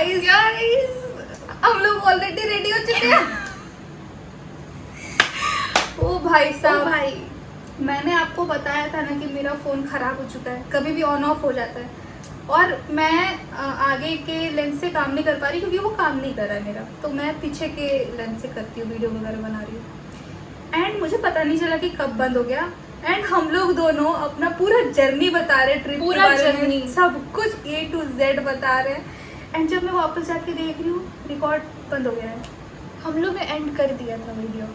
Guys हम लोग already ready हो चुके हैं। ओ भाई साहब, भाई मैंने आपको बताया था ना कि मेरा फ़ोन ख़राब हो चुका है, कभी भी ऑन ऑफ हो जाता है और मैं आगे के लेंस से काम नहीं कर पा रही क्योंकि वो काम नहीं कर रहा है मेरा, तो मैं पीछे के लेंस से करती हूँ, वीडियो वगैरह बना रही हूँ। एंड मुझे पता नहीं चला कि कब बंद हो गया। एंड हम लोग दोनों अपना पूरा जर्नी बता रहे, ट्रिप पूरा के बारे में, journey। सब कुछ A to Z बता रहे हैं। एंड जब मैं वापस जाके देख रही हूँ रिकॉर्ड बंद हो गया है। हम लोग ने एंड कर दिया था वीडियो,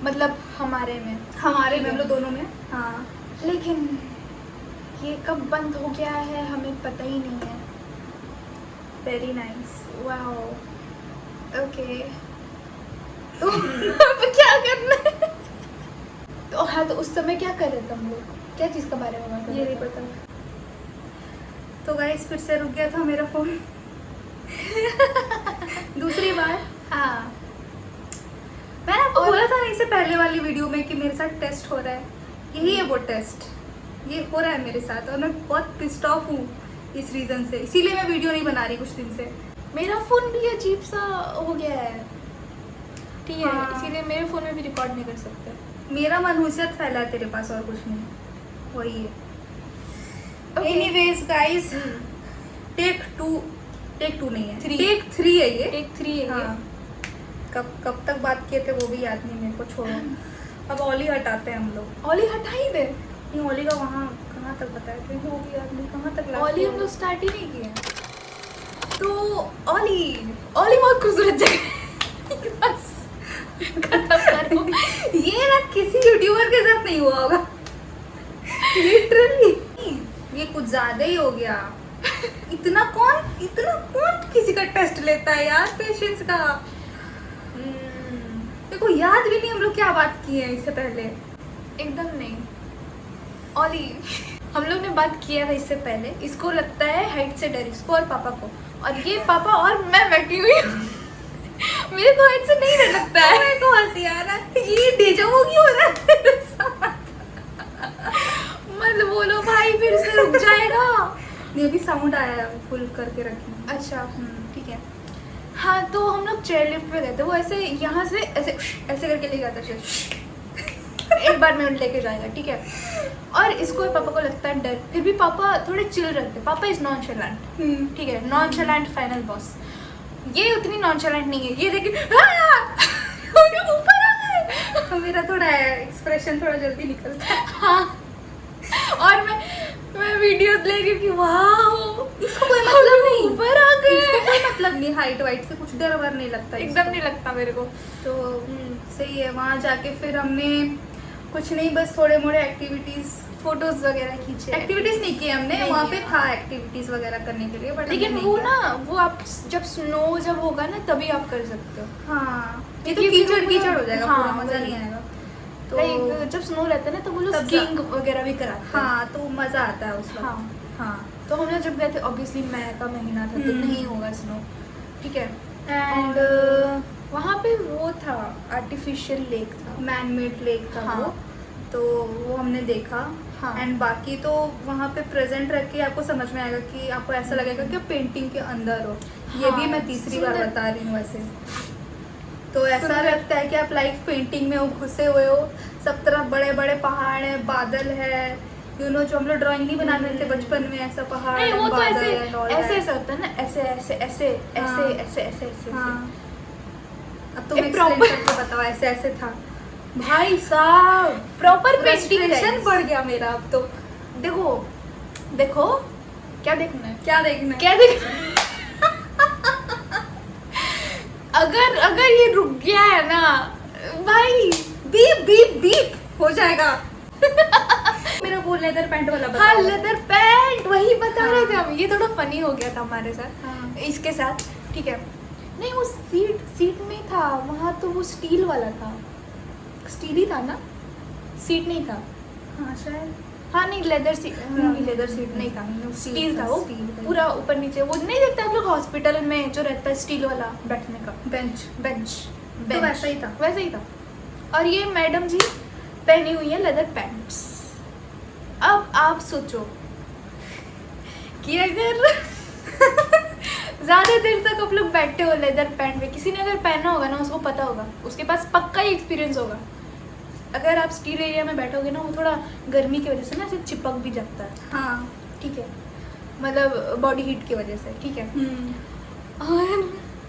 मतलब हमारे में हम लोग दोनों में। हाँ, लेकिन ये कब बंद हो गया है हमें पता ही नहीं है। Very nice. Wow, okay. तो अब क्या करना है? तो हाँ, तो उस समय क्या कर रहे थे हम लोग, क्या चीज़ के बारे में बात कर ये रहे नहीं थे? पता। तो गाइस फिर से रुक गया था मेरा फोन दूसरी बार। हाँ, मैंने आपको और- बोला था ना इससे पहले वाली वीडियो में कि मेरे साथ टेस्ट हो रहा है, यही है वो टेस्ट, ये हो रहा है मेरे साथ और मैं बहुत पिस्ड ऑफ हूँ इस रीज़न से, इसीलिए मैं वीडियो नहीं बना रही कुछ दिन से। मेरा फ़ोन भी अजीब सा हो गया है, ठीक है, हाँ। इसीलिए मेरे फ़ोन में भी रिकॉर्ड नहीं कर सकते। मेरा मनहूसियत फैला है तेरे पास और कुछ नहीं, वही है। Okay. Anyways guys, take two नहीं है, Three। टेक 3 है ये। एक 3 है ये। हाँ, कब तक बात किए थे वो भी याद नहीं मेरे को, छोड़ो। अब ओली हटाते हैं हम लोग। ओली हटा ही दे। नहीं, ओली का वहाँ कहाँ तक बताए थे वो भी याद नहीं, कहाँ तक last ओली हम किया? लोग स्टार्ट ही नहीं किए। तो ओली ओली बहुत खूबसूरत जगह है। बस खत्म करो। ये ना किसी यूट्यूबर के साथ नहीं हुआ होगा लिटरली। ये कुछ ज्यादा ही हो गया। इतना कौन किसी का टेस्ट लेता है यार, पेशेंस का। देखो याद भी नहीं हम लोग क्या बात की है इससे पहले। एकदम नहीं। ओली, हम लोग ने बात किया था इससे पहले, इसको लगता है हाइट से डर, इसको और पापा को, और ये पापा और मैं बैठी हुई हूँ। मेरे को हाइट से नहीं डर लगता है। मेरे को हंसी आ रहा है, ये डेजा वो क्यों हो रहा है तेरे साथ? मत बोलो भाई, फिर से रुक जाएगा। नहीं, अभी साउंड आया है, फुल करके रखी। अच्छा, ठीक है। हाँ, तो हम लोग चेयर लिफ्ट पे गए थे, वो ऐसे यहाँ से ऐसे ऐसे करके ले जाता है, एक बार में लेके जाएगा, ठीक है। और इसको और पापा को लगता है डर, फिर भी पापा थोड़े चिल रहते। पापा इज नॉनशलेंट, ठीक है, नॉनशलेंट फाइनल बॉस। ये उतनी नॉनशलेंट नहीं है, ये देखिए ऊपर आ गए। तो मेरा थोड़ा एक्सप्रेशन थोड़ा जल्दी निकलता है। हाँ, और मैं वीडियोस ले रही हूँ कि वाओ, इसको कोई मतलब नहीं, ऊपर आ इसको गए। कोई मतलब नहीं, हाइट वाइट से कुछ डर वर नहीं लगता एकदम नहीं लगता मेरे को। तो सही है। वहाँ जाके फिर हमने कुछ नहीं, बस थोड़े मोड़े एक्टिविटीज फोटोज वगैरह खींचे। एक्टिविटीज नहीं की हमने, नहीं वहाँ पे किया। था एक्टिविटीज वगैरह करने के लिए, बट लेकिन वो ना, वो आप जब स्नो जब होगा ना तभी आप कर सकते हो। हाँ, ये तो क्योंकि कीचड़ वो कीचड़ हो जाएगा, हाँ, पूरा मजा वही। नहीं आएगा। तो लाइक जब स्नो रहता है ना तो वो लोग तब स्कीइंग वगैरह भी कराते हैं। हाँ, तो मजा आता है उस वक्त। हाँ। हाँ, तो हम लोग जब गए थे, ऑब्वियसली मई का महीना था तो नहीं होगा स्नो, ठीक है। एंड वहाँ पे वो था, आर्टिफिशियल लेक था। मैन मेड लेक था हाँ। वो, तो वो हमने देखा। हाँ। एंड बाकी तो वहाँ पे प्रेजेंट रख के आपको समझ में आएगा कि आपको ऐसा लगेगा कि आप पेंटिंग के अंदर हो। ये भी हाँ, मैं तीसरी बार सुंदर। बता रही हूँ वैसे। तो ऐसा सुंदर। लगता है कि आप लाइक पेंटिंग में हो, घुसे हुए हो, सब तरफ बड़े बड़े पहाड़ हैं, बादल है, जो हम लोग ड्राइंग नहीं बनाते थे बचपन में, ऐसा पहाड़ नहीं, वो तो बादल ऐसे and all ऐसे that। ऐसे होता है ना, ऐसे ऐसे ऐसे हाँ। ऐसे ऐसे ऐसे ऐसे। हाँ, अब तुम एक एक्सप्लेन proper- करके बताओ, ऐसे ऐसे था भाई साहब। प्रॉपर पेंटिंग फ्रस्ट्रेशन बढ़ गया मेरा अब तो। देखो देखो, क्या देखना है, क्या देखना है? क्या देखना है? अगर ये रुक गया है ना भाई, बीप बीप बीप हो जाएगा। मेरा वो लेदर पैंट वाला बताओ। हाँ, लेदर पैंट, वही बता रहे थे हाँ। हम। ये थोड़ा फनी हो गया था हमारे साथ, हाँ। इसके साथ, ठीक है। नहीं, वो सीट में था वहाँ, तो वो स्टील वाला था, स्टील ही था ना, सीट नहीं था। हाँ शायद। हाँ, नहीं, लेदर सीट नहीं, leather seat नहीं था, स्टील था वो, स्टील का। पूरा ऊपर नीचे। वो नहीं देखते आप लोग हॉस्पिटल में जो रहता है स्टील वाला बैठने का बेंच। बेंच, तो वैसा ही था। वैसा ही था। और ये मैडम जी पहनी हुई है लेदर पैंट्स। अब आप सोचो कि अगर ज़्यादा देर तक आप लोग बैठे हो लेदर पैंट में, किसी ने अगर पहना होगा ना उसको पता होगा, उसके पास पक्का ही एक्सपीरियंस होगा। अगर आप स्टील एरिया में बैठोगे ना, वो थोड़ा गर्मी की वजह से ना ऐसे चिपक भी जाता है, हाँ। ठीक है, मतलब बॉडी हीट की वजह से, ठीक है।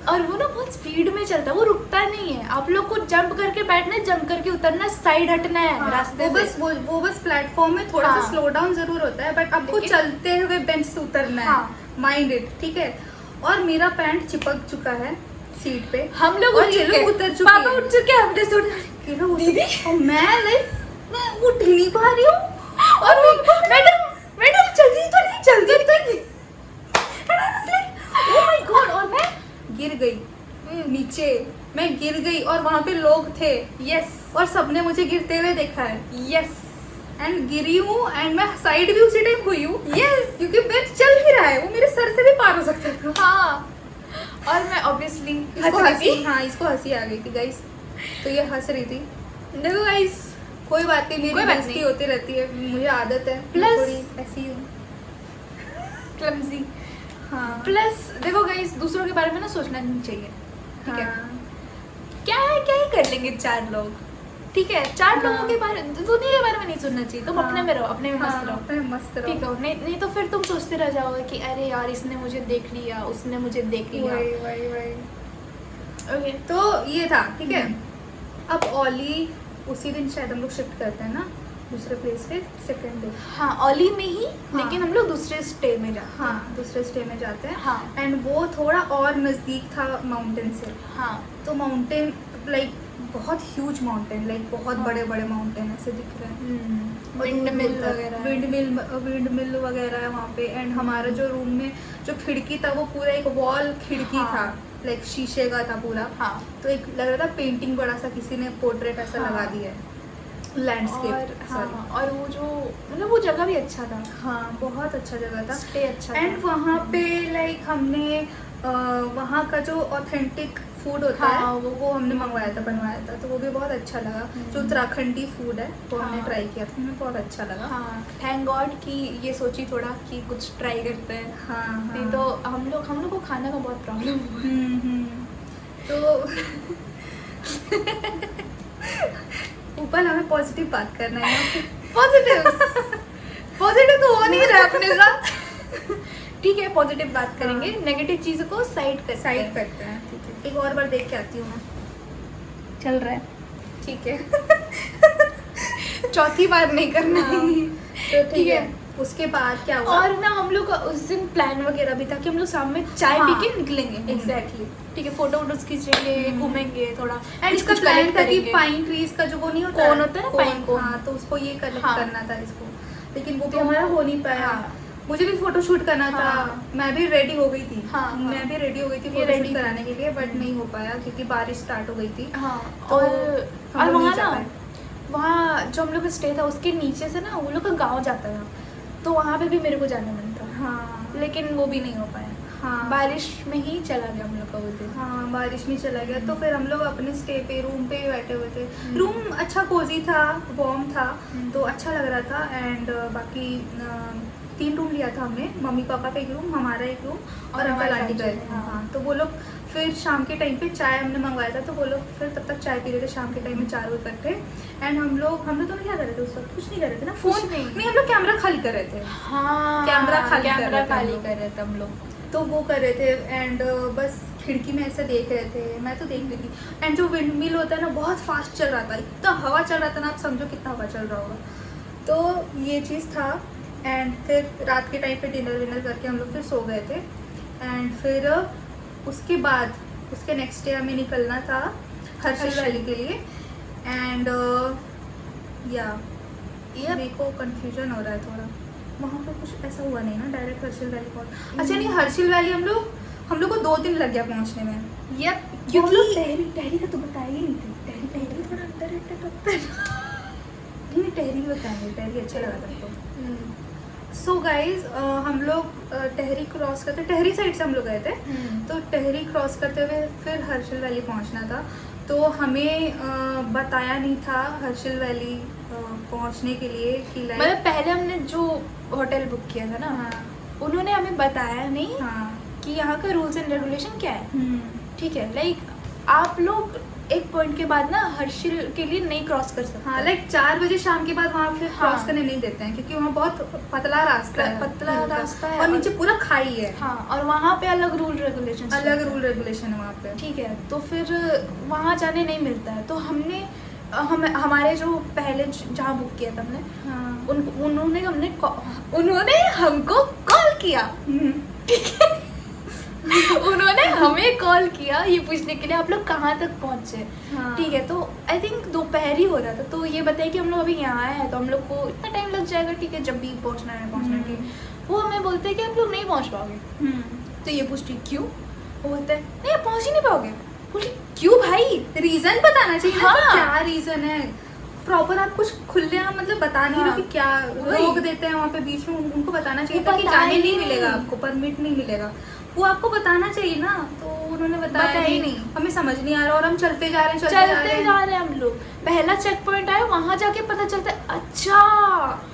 और वो ना बहुत स्पीड में चलता है, वो रुकता नहीं है। आप लोग को जंप करके बैठना है, जंप करके उतरना, साइड हटना है हाँ, रास्ते वो बस वो बस प्लेटफॉर्म में थोड़ा सा हाँ। स्लो डाउन जरूर होता है, बट आपको लेकिन- चलते हुए बेंच से उतरना है, हाँ। माइंड इट, ठीक है। और मेरा पैंट चिपक चुका है सीट पे, हम लोग और उठ ये चुके लोग हैं। उतर चुके पापा हैं। उठ चुके हैं, हमने सुन ये लोग उतर- दीदी? और मैं उठ ही नहीं पा रही हूँ, और मैडम जल्दी तो नहीं, जल्दी उतर। ओह माय गॉड, और मैं गिर गई नीचे, मैं गिर गई और वहाँ पे लोग थे, यस और सबने मुझे गिरते हुए देखा है, यस एंड गिरी हूँ, एंड मैं साइड भी उसी टाइम हुई हूँ, यस क्योंकि बेंच चल ही रहा है, वो मेरे सर से भी पार हो सकता था। हाँ। और मैं ऑब्वियसली इसको हंसी, हाँ इसको हंसी आ गई थी गाइस, तो ये हंस रही थी। देखो गाइस, कोई बात नहीं, मेरी कोई बात बेइज्जती नहीं। होती रहती है, मुझे आदत है, मैं Plus- थोड़ी ऐसी हूँ। क्लमजी। हाँ प्लस देखो गाइस, दूसरों के बारे में ना सोचना नहीं चाहिए, ठीक है। हाँ। क्या ही कर लेंगे 4 लोग, ठीक है। 4 हाँ। लोगों के बारे, दुनिया के बारे में नहीं सुनना चाहिए। तुम हाँ। अपने में रहो, अपने में मस्त हाँ, रहो, अपने मस्त रहो। ठीक है। नहीं तो फिर तुम सोचते रह जाओगे कि अरे यार इसने मुझे देख लिया, उसने मुझे देख लिया। वही वही वही। ओके, तो ये था, ठीक है। अब ओली उसी दिन शायद हम लोग शिफ्ट करते हैं ना दूसरे प्लेस पे, सेकंड डे। हाँ, ओली में ही, हाँ। लेकिन हम लोग दूसरे स्टे में जाते हैं। हाँ, दूसरे स्टे में जाते हैं। हाँ एंड वो थोड़ा और नज़दीक था माउंटेन से, हाँ तो माउंटेन लाइक बहुत ह्यूज माउंटेन, लाइक बहुत हाँ। बड़े बड़े माउंटेन ऐसे दिख रहे हैं। और विंड दूर मिल दूर तक वगैरह है। विंड मिल वगैरह है वहाँ पे। एंड हमारा जो रूम में जो खिड़की था, वो पूरा एक वॉल खिड़की हाँ। था, लाइक शीशे का था पूरा। हाँ। तो एक लग रहा था पेंटिंग, बड़ा सा किसी ने पोर्ट्रेट ऐसा हाँ। लगा दिया है, लैंडस्केप। और हाँ, और वो जो मतलब वो जगह भी अच्छा था, हाँ, बहुत अच्छा जगह था। स्टे अच्छा एंड था। वहाँ पे लाइक हमने वहाँ का जो ऑथेंटिक फूड होता हाँ। है वो हमने मंगवाया था, बनवाया था, तो वो भी बहुत अच्छा लगा। जो उत्तराखंडी फूड है वो हमने हाँ। ट्राई किया था, हमें बहुत अच्छा लगा। हाँ, थैंक गॉड कि ये सोची थोड़ा कि कुछ ट्राई करते हैं। हाँ हाँ। नहीं तो हम लोग को खाने का बहुत प्रॉब्लम हुआ। तो ऊपर हमें पॉजिटिव बात करना है। पॉजिटिव तो हो नहीं रहा है अपने साथ। ठीक है, पॉजिटिव बात करेंगे, हाँ। नेगेटिव चीज़ों को साइड करते हैं, ठीक है। एक और बार देख के आती हूँ मैं, चल रहा है, ठीक है। चौथी बार नहीं करना हाँ। है। तो ठीक है, उसके बाद क्या हुआ? और ना हम लोग का उस दिन प्लान वगैरह भी था कि हम लोग शाम में चाय हाँ। पी के निकलेंगे। एग्जैक्टली। ठीक है, फोटो वोटोज खींचेंगे, घूमेंगे थोड़ा। एंड इसका कुछ प्लान collect था कि करेंगे। पाइन ट्रीज का जो वो नहीं होता कोन होता है ना, पाइन कोन। हाँ, तो उसको ये कलेक्ट हाँ। करना था इसको, लेकिन वो भी तो हमारा हो नहीं पाया। हाँ। मुझे भी फोटो शूट करना था, हाँ। मैं भी रेडी हो गई थी। हाँ, हाँ। मैं भी रेडी हो गई थी ये फोटो ready शूट थी। कराने के लिए, बट नहीं हो पाया क्योंकि बारिश स्टार्ट हो गई थी। हाँ, तो और हम लोग वहाँ नहीं जा ना, पाए। वहाँ जो हम लोग का स्टे था उसके नीचे से ना वो लोग का गाँव जाता था, तो वहाँ पे भी मेरे को जाने मन था, हाँ लेकिन वो भी नहीं हो पाया। हाँ बारिश में ही चला गया हम लोग का वो दिन। हाँ, बारिश में चला गया। तो फिर हम लोग अपने स्टे पे, रूम पे ही बैठे हुए थे। हम्म। रूम अच्छा कोजी था, वार्म था, हम्म। तो अच्छा लग रहा था। एंड बाकी 3 रूम लिया था हमने, मम्मी पापा का एक रूम, हमारा एक रूम, और और अंकल हमारे आंटी का साथ एक जो रूम। हाँ। हाँ, तो वो लोग फिर शाम के टाइम पे चाय हमने मंगवाया था, तो वो लोग फिर तब तक चाय पी रहे थे शाम के टाइम में, चारों इकट्ठे। एंड हम लोग तो क्या कर रहे थे उस वक्त? कुछ नहीं कर रहे थे ना, कुछ फोन नहीं। हम लोग कैमरा खाली कर रहे थे। हाँ, कैमरा खाली कर कैमरा रहे थे हम खाली लोग। कर रहे थे हम लोग। तो वो कर रहे थे। एंड बस खिड़की में ऐसे देख रहे थे, मैं तो देख रही थी। एंड जो विंड मिल होता है ना, बहुत फास्ट चल रहा था, इतना हवा चल रहा था ना, आप समझो कितना हवा चल रहा होगा। तो ये चीज़ था। एंड फिर रात के टाइम पे डिनर विनर करके हम लोग फिर सो गए थे। एंड फिर उसके बाद उसके नेक्स्ट डे हमें निकलना था हर्षिल हर्षिल। वैली के लिए। एंड या Yep. मेरे को कंफ्यूजन हो रहा है थोड़ा, वहाँ पे कुछ ऐसा हुआ नहीं ना डायरेक्ट हर्षिल वैली पहुँच। अच्छा नहीं, हर्षिल वैली हम लोग को 2 दिन लग गया पहुँचने में। यप, क्योंकि टहरी का तो बताया ही नहीं थे। टहरी थोड़ा अंडररेटेड होता है। नहीं, टहरी भी बताएंगे, टहरी अच्छा लगा था हमको। सो गाइज, हम लोग टहरी क्रॉस करते, टहरी साइड से हम लोग गए थे, तो टहरी क्रॉस करते हुए फिर हर्षिल वैली पहुंचना था। तो हमें बताया नहीं था हर्षिल वैली पहुंचने के लिए कि मतलब लाइक पहले हमने जो होटल बुक किया था ना, हाँ उन्होंने हमें बताया नहीं हाँ कि यहाँ का रूल्स एंड रेगुलेशन क्या है, हम्म, ठीक है। लाइक आप लोग एक पॉइंट के बाद ना हर्षिल के लिए नहीं क्रॉस कर सकते। हाँ, लाइक 4 बजे शाम के बाद वहाँ फिर हाँ। क्रॉस करने नहीं देते हैं, क्योंकि वहाँ बहुत पतला रास्ता है, पतला हिल का। रास्ता है और नीचे पूरा खाई है। हाँ, और वहाँ पे अलग रूल रेगुलेशन, अलग रूल रेगुलेशन है वहाँ पे। ठीक है। तो फिर वहाँ जाने नहीं मिलता है, तो हमने हमारे जो पहले जहाँ बुक किया था हमने, हाँ। उन्होंने हमको कॉल किया, ठीक है। उन्होंने हमें कॉल किया ये पूछने के लिए आप लोग कहाँ तक पहुँचे, हाँ। ठीक है। तो आई थिंक दोपहर ही हो रहा था, तो ये बताइए कि हम लोग अभी यहाँ आए हैं तो हम लोग को इतना टाइम लग जाएगा, ठीक है, जब भी पहुँचना है पहुँचना है, ठीक है। वो हमें बोलते हैं कि आप लोग नहीं पहुँच पाओगे। तो ये पूछती क्यों, वो बोलते हैं नहीं आप पहुँच ही नहीं पाओगे। बोली क्यों भाई, रीजन बताना चाहिए ना, हाँ। कि क्या रीजन है प्रॉपर। आप कुछ खुले मतलब बता नहीं रहे हाँ। कि क्या वही। रोक देते हैं वहाँ पे बीच में, उनको बताना चाहिए वो था कि बताया जाने ही नहीं नहीं। मिलेगा, आपको परमिट नहीं मिलेगा, वो आपको बताना चाहिए ना। तो उन्होंने बताया ही नहीं, नहीं। हमें समझ नहीं आ रहा और हम चलते जा रहे हैं चलते जा रहे हैं हम लोग। पहला चेक पॉइंट आया, वहां जाके पता चलता है अच्छा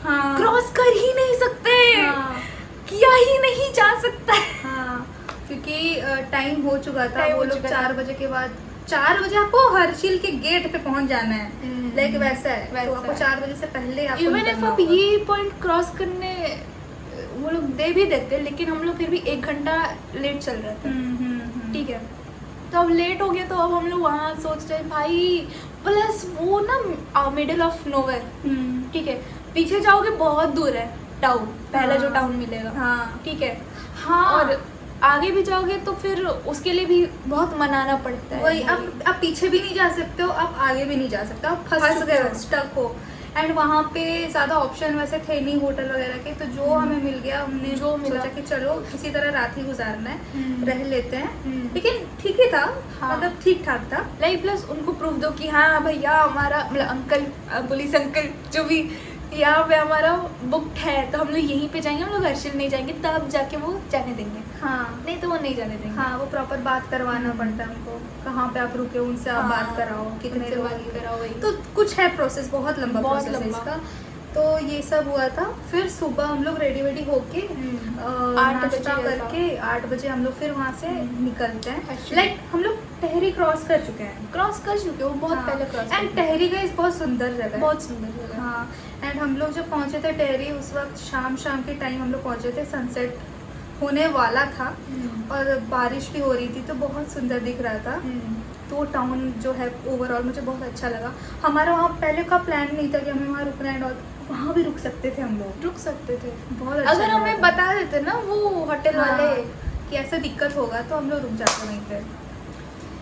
हाँ। क्रॉस कर ही नहीं सकते, हाँ। किया ही नहीं जा सकता है। हाँ, क्योंकि टाइम हो चुका था। टाइम वो हो लोग चुका 4 था। बजे के बाद, 4 बजे आपको हर्षिल के गेट पे पहुंच जाना है। हम्म। लाइक वैसा है, वैसा तो आपको है। 4 बजे से पहले आपको इवन इफ निकलना आप होगा। ये पॉइंट क्रॉस करने वो लोग दे भी देते, लेकिन हम लोग फिर भी 1 घंटा लेट चल रहे थे, ठीक है। तो अब लेट हो गया, तो अब हम लोग वहाँ सोच रहे भाई, प्लस वो ना मिडिल ऑफ नोवेयर, ठीक है। पीछे जाओगे बहुत दूर है टाउन, पहला जो हाँ। टाउन मिलेगा, हाँ। ठीक है। हाँ। और आगे भी जाओगे तो फिर उसके लिए भी बहुत मनाना पड़ता है। वही, आप पीछे भी नहीं जा सकते हो, आप आगे भी नहीं जा सकते, आप फंस फंस चुके गए हो, हो। स्टक हो। एंड वहाँ पे ज़्यादा ऑप्शन वैसे थे नहीं होटल वगैरह के, तो जो हमें मिल गया हमने जो मिला। सोचा कि चलो किसी तरह रात ही गुजारना है, हम्म। रह लेते हैं। हम्म। लेकिन ठीक ही था, हाँ। मतलब ठीक ठाक था। लाइक प्लस उनको प्रूफ दो कि हाँ भैया हमारा मतलब अंकल, पुलिस अंकल जो भी, यहाँ पे हमारा बुक है, तो हम लोग यहीं पे जाएंगे, हम लोग हर्षिल नहीं जाएंगे, तब जाके वो जाने देंगे, हाँ। नहीं तो वो नहीं जाने देंगे। हाँ, वो प्रॉपर बात करवाना पड़ता है हमको, कहाँ पे आप रुके उनसे आप हाँ, बात कराओ, कितने उनसे लोग बात हैं। कराओ, वही। तो कुछ है प्रोसेस, बहुत लंबा बहुत प्रोसेस है लंबा। इसका। तो ये सब हुआ था। फिर सुबह हम लोग रेडी वेडी होके 8 बजे नाश्ता जैसा। करके 8 बजे हम लोग फिर वहाँ से निकलते हैं। अच्छा। लाइक हम लोग टहरी क्रॉस कर चुके हैं, क्रॉस कर चुके हो, बहुत पहले क्रॉस एंड टहरी का बहुत सुंदर जगह है। बहुत सुंदर जगह। हाँ, एंड हम लोग जब पहुँचे थे टहरी, उस वक्त शाम के टाइम हम लोग पहुँचे थे, सनसेट होने वाला था और बारिश भी हो रही थी, तो बहुत सुंदर दिख रहा था। तो टाउन जो है ओवरऑल मुझे बहुत अच्छा लगा। हमारा वहाँ पहले का प्लान नहीं था कि हमें वहाँ रुकना है, और वहाँ भी रुक सकते थे हम लोग, रुक सकते थे। बहुत अच्छा अगर लगा हमें था। बता देते ना वो होटल हाँ, वाले कि ऐसा दिक्कत होगा, तो हम लोग रुक जाते वहीं पे।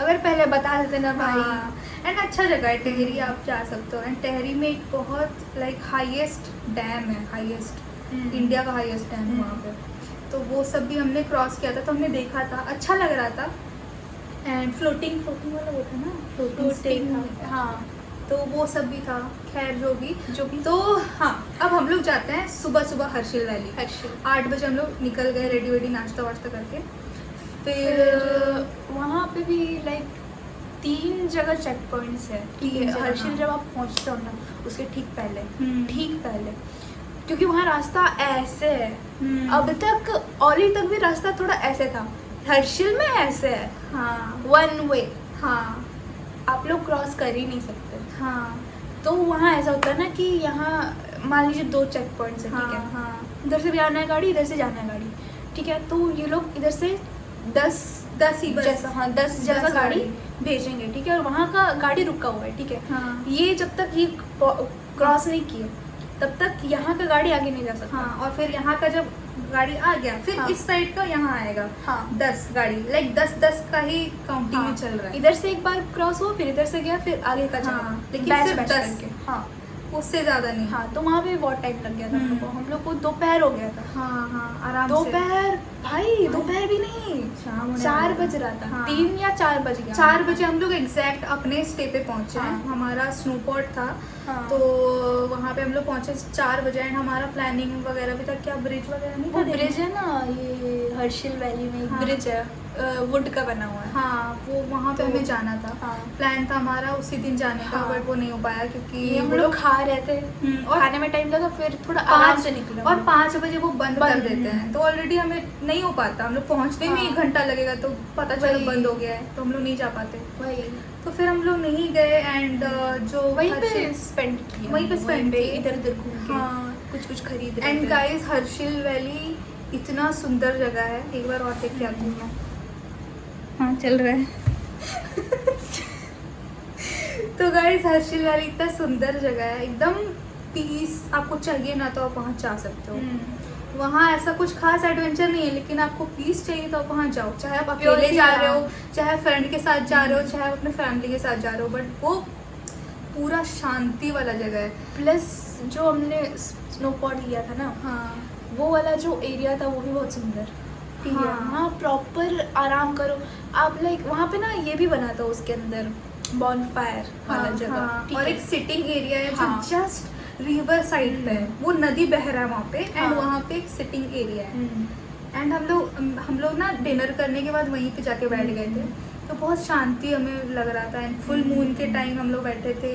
अगर पहले बता देते ना भाई। एंड अच्छा जगह है टहरी, आप जा सकते हो। एंड टहरी में एक बहुत लाइक हाईएस्ट डैम है, हाईएस्ट इंडिया का हाईएस्ट डैम है वहाँ पे। तो वो सब भी हमने क्रॉस किया था, तो हमने देखा था, अच्छा लग रहा था। एंड फ्लोटिंग वाला वो था ना, फ्लोटिंग स्टे था। हाँ, तो वो सब भी था। खैर जो भी तो हाँ, अब हम लोग जाते हैं सुबह हर्षिल वैली। हर्षिल 8 बजे हम लोग निकल गए रेडी वेडी, नाश्ता वाश्ता करके। फिर फिर वहाँ पे भी लाइक 3 जगह चेक पॉइंट्स है, ठीक है। 3 जगह, हर्षिल हाँ। जब आप पहुँचते हो ना, उसके ठीक पहले, हम्म। क्योंकि वहाँ रास्ता ऐसे है। हम्म। अब तक औली तक भी रास्ता थोड़ा ऐसे था, हर्षिल में ऐसे है, हाँ 1 वे, हाँ आप लोग क्रॉस कर ही नहीं सकते। हाँ तो वहाँ ऐसा होता है ना कि यहाँ मान लीजिए 2 चेक पॉइंट्स है, ठीक है। हाँ इधर से भी आना है गाड़ी, इधर से जाना है गाड़ी, ठीक है। तो ये लोग इधर से 10 ही बस। जैसा, हाँ 10 जैसा 10 गाड़ी गाड़ी भेजेंगे, ठीक है। और वहाँ का गाड़ी रुका हुआ है, ठीक है। हाँ ये जब तक ये क्रॉस नहीं किए, तब तक यहाँ का गाड़ी आगे नहीं जा सकता। हाँ, और फिर यहाँ का जब गाड़ी आ गया, फिर हाँ। इस साइड का यहाँ आएगा। हाँ। 10 गाड़ी, लाइक 10 का ही काउंटिंग में चल रहा है। इधर से एक बार क्रॉस हुआ, फिर इधर से गया, फिर आगे का चला। हाँ, लेकिन बैच सिर्फ बैच 10। करके। हाँ उससे ज्यादा नहीं। हाँ, तो वहाँ पे बहुत टाइम लग गया था हम लोग को दोपहर हो गया था। हाँ हाँ, आराम से। दोपहर भाई, दोपहर भी नहीं, शाम होने 4 वाला बज रहा था। हाँ। 3 या 4 बज गया। 4 बजे हम लोग एग्जैक्ट अपने स्टे पे पहुंचे हैं। हाँ। हमारा स्नोपॉट था। हाँ। तो वहाँ पे हम लोग पहुंचे 4 बजे। एंड हमारा प्लानिंग वगैरह भी था, क्या ब्रिज वगैरह नहीं वो था ब्रिज है ना, ये हर्षिल वैली में एक हाँ। ब्रिज है, वुड का बना हुआ है। हाँ, वो वहाँ पे तो- हमें जाना था। हाँ। प्लान था हमारा उसी दिन जाने का, हाँ। बट वो नहीं हो पाया क्योंकि ये हम वो लोग खा रहे थे और खाने में टाइम लगा, फिर थोड़ा आराम से निकले हम और लोग। 5 बजे वो बंद कर बंद, देते हैं, तो ऑलरेडी हमें नहीं हो पाता, हम लोग पहुँचने में हाँ। 1 घंटा लगेगा, तो पता चला वही। बंद हो गया है, तो हम लोग नहीं जा पाते। वही तो फिर हम लोग नहीं गए एंड जो वहीं पे हर्षिल- स्पेंड किया, वहीं पे spend किए। इधर उधर घूम के हाँ। कुछ खरीद रहे एंड थे। गाइस हर्षिल वैली इतना सुंदर जगह है, एक बार और देख के आती हूँ मैं। हाँ, चल रहा है। तो गाइस हर्षिल वैली इतना सुंदर जगह है, एकदम पीस। आपको चाहिए ना तो आप वहाँ जा सकते हो। वहाँ ऐसा कुछ खास एडवेंचर नहीं है, लेकिन आपको पीस चाहिए तो आप वहाँ जाओ, चाहे आप अकेले Purely, जा रहे हो, हाँ। चाहे फ्रेंड के साथ जा रहे हो, चाहे आप अपने फैमिली के साथ जा रहे हो, बट वो पूरा शांति वाला जगह है। प्लस जो हमने स्नोपॉड लिया था ना, हाँ, वो वाला जो एरिया था वो भी बहुत सुंदर। ठीक है, हाँ। वहाँ प्रॉपर आराम करो आप। लाइक वहाँ पे ना ये भी बना था उसके अंदर बॉनफायर वाला हाँ, जगह। हाँ, ठीक और है? एक सिटिंग एरिया है हाँ। जो जस्ट रिवर साइड पे है, वो नदी बह रहा है वहाँ पे, एंड हाँ। वहाँ पे एक सिटिंग एरिया है। हम्म। एंड हम लोग ना डिनर करने के बाद वहीं पे जाके बैठ गए थे, तो बहुत शांति हमें लग रहा था। एंड फुल मून के टाइम हम लोग बैठे थे,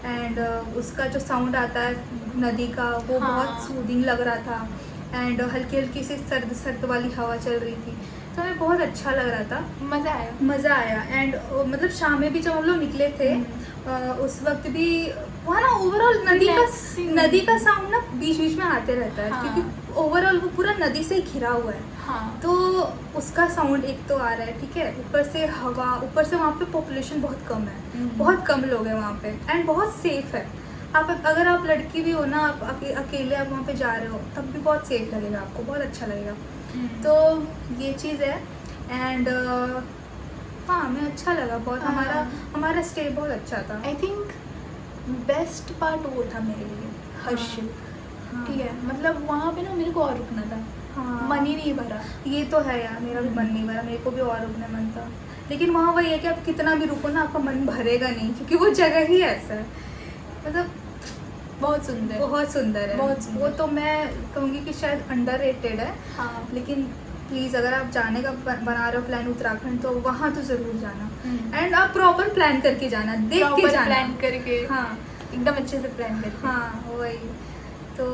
एंड उसका जो साउंड आता है नदी का, वो हाँ। बहुत सूदिंग लग रहा था। एंड हल्की हल्की सी सर्द सर्द वाली हवा चल रही थी, तो हमें बहुत अच्छा लग रहा था, मज़ा आया। मज़ा आया। एंड मतलब शाम में भी जब हम लोग निकले थे, उस वक्त भी वहाँ ना ओवरऑल Relaxing। नदी का साउंड ना बीच बीच में आते रहता है, हाँ। क्योंकि ओवरऑल वो पूरा नदी से ही घिरा हुआ है, हाँ। तो उसका साउंड एक तो आ रहा है, ठीक है, ऊपर से हवा, ऊपर से वहाँ पे पॉपुलेशन बहुत कम है, बहुत कम लोग हैं वहाँ पे, एंड बहुत सेफ है। आप अगर आप लड़की भी हो ना, आप अकेले आप वहाँ पे जा रहे हो, तब भी बहुत सेफ लगेगा आपको, बहुत अच्छा लगेगा। तो तो ये चीज़ है। एंड हाँ, हमें अच्छा लगा बहुत। हाँ। हमारा स्टे बहुत अच्छा था। आई थिंक बेस्ट पार्ट वो था मेरे लिए, हर्षिल। हाँ। ठीक है, मतलब वहाँ पे ना मेरे को और रुकना था, हाँ, मन ही नहीं भरा। ये तो है यार, मेरा भी मन नहीं भरा, मेरे को भी और रुकने मन था, लेकिन वहाँ वही है कि आप कितना भी रुको ना, आपका मन भरेगा नहीं, क्योंकि वो जगह ही ऐसा है, मतलब बहुत सुंदर। बहुत सुंदर है। बहुत सुंदर। वो तो मैं कहूँगी कि शायद अंडररेटेड है, हाँ। लेकिन प्लीज़ अगर आप जाने का बना रहे हो प्लान उत्तराखंड, तो वहाँ तो ज़रूर जाना। एंड आप प्रॉपर प्लान करके जाना, देख के Proper जाना, प्लान करके, हाँ एकदम अच्छे से प्लान करके। हाँ, वही तो।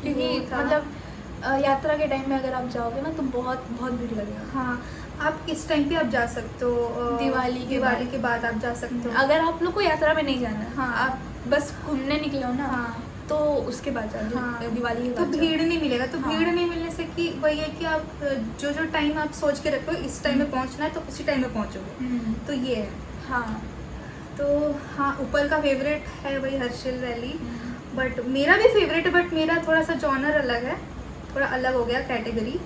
क्योंकि वो था। मतलब यात्रा के टाइम में अगर आप जाओगे ना तो बहुत बहुत भीड़ लगेगा। हाँ, आप किस टाइम पे आप जा सकते हो? दिवाली के बाद आप जा सकते हो। अगर आप लोग को यात्रा में नहीं जाना है, हाँ। आप बस घूमने निकले हो ना, हाँ, तो उसके बाद जाओ, हाँ, दिवाली के तो बाद भीड़ नहीं मिलेगा। तो हाँ। भीड़ नहीं मिलने से कि वही है कि आप जो टाइम आप सोच के रखे हो इस टाइम में पहुंचना है, तो उसी टाइम में पहुंचोगे, तो ये है। हाँ। तो हाँ, ऊपर का फेवरेट है वही हर्षिल वैली, बट मेरा भी फेवरेट है, बट मेरा थोड़ा सा जॉनर अलग है, थोड़ा अलग हो गया कैटेगरी।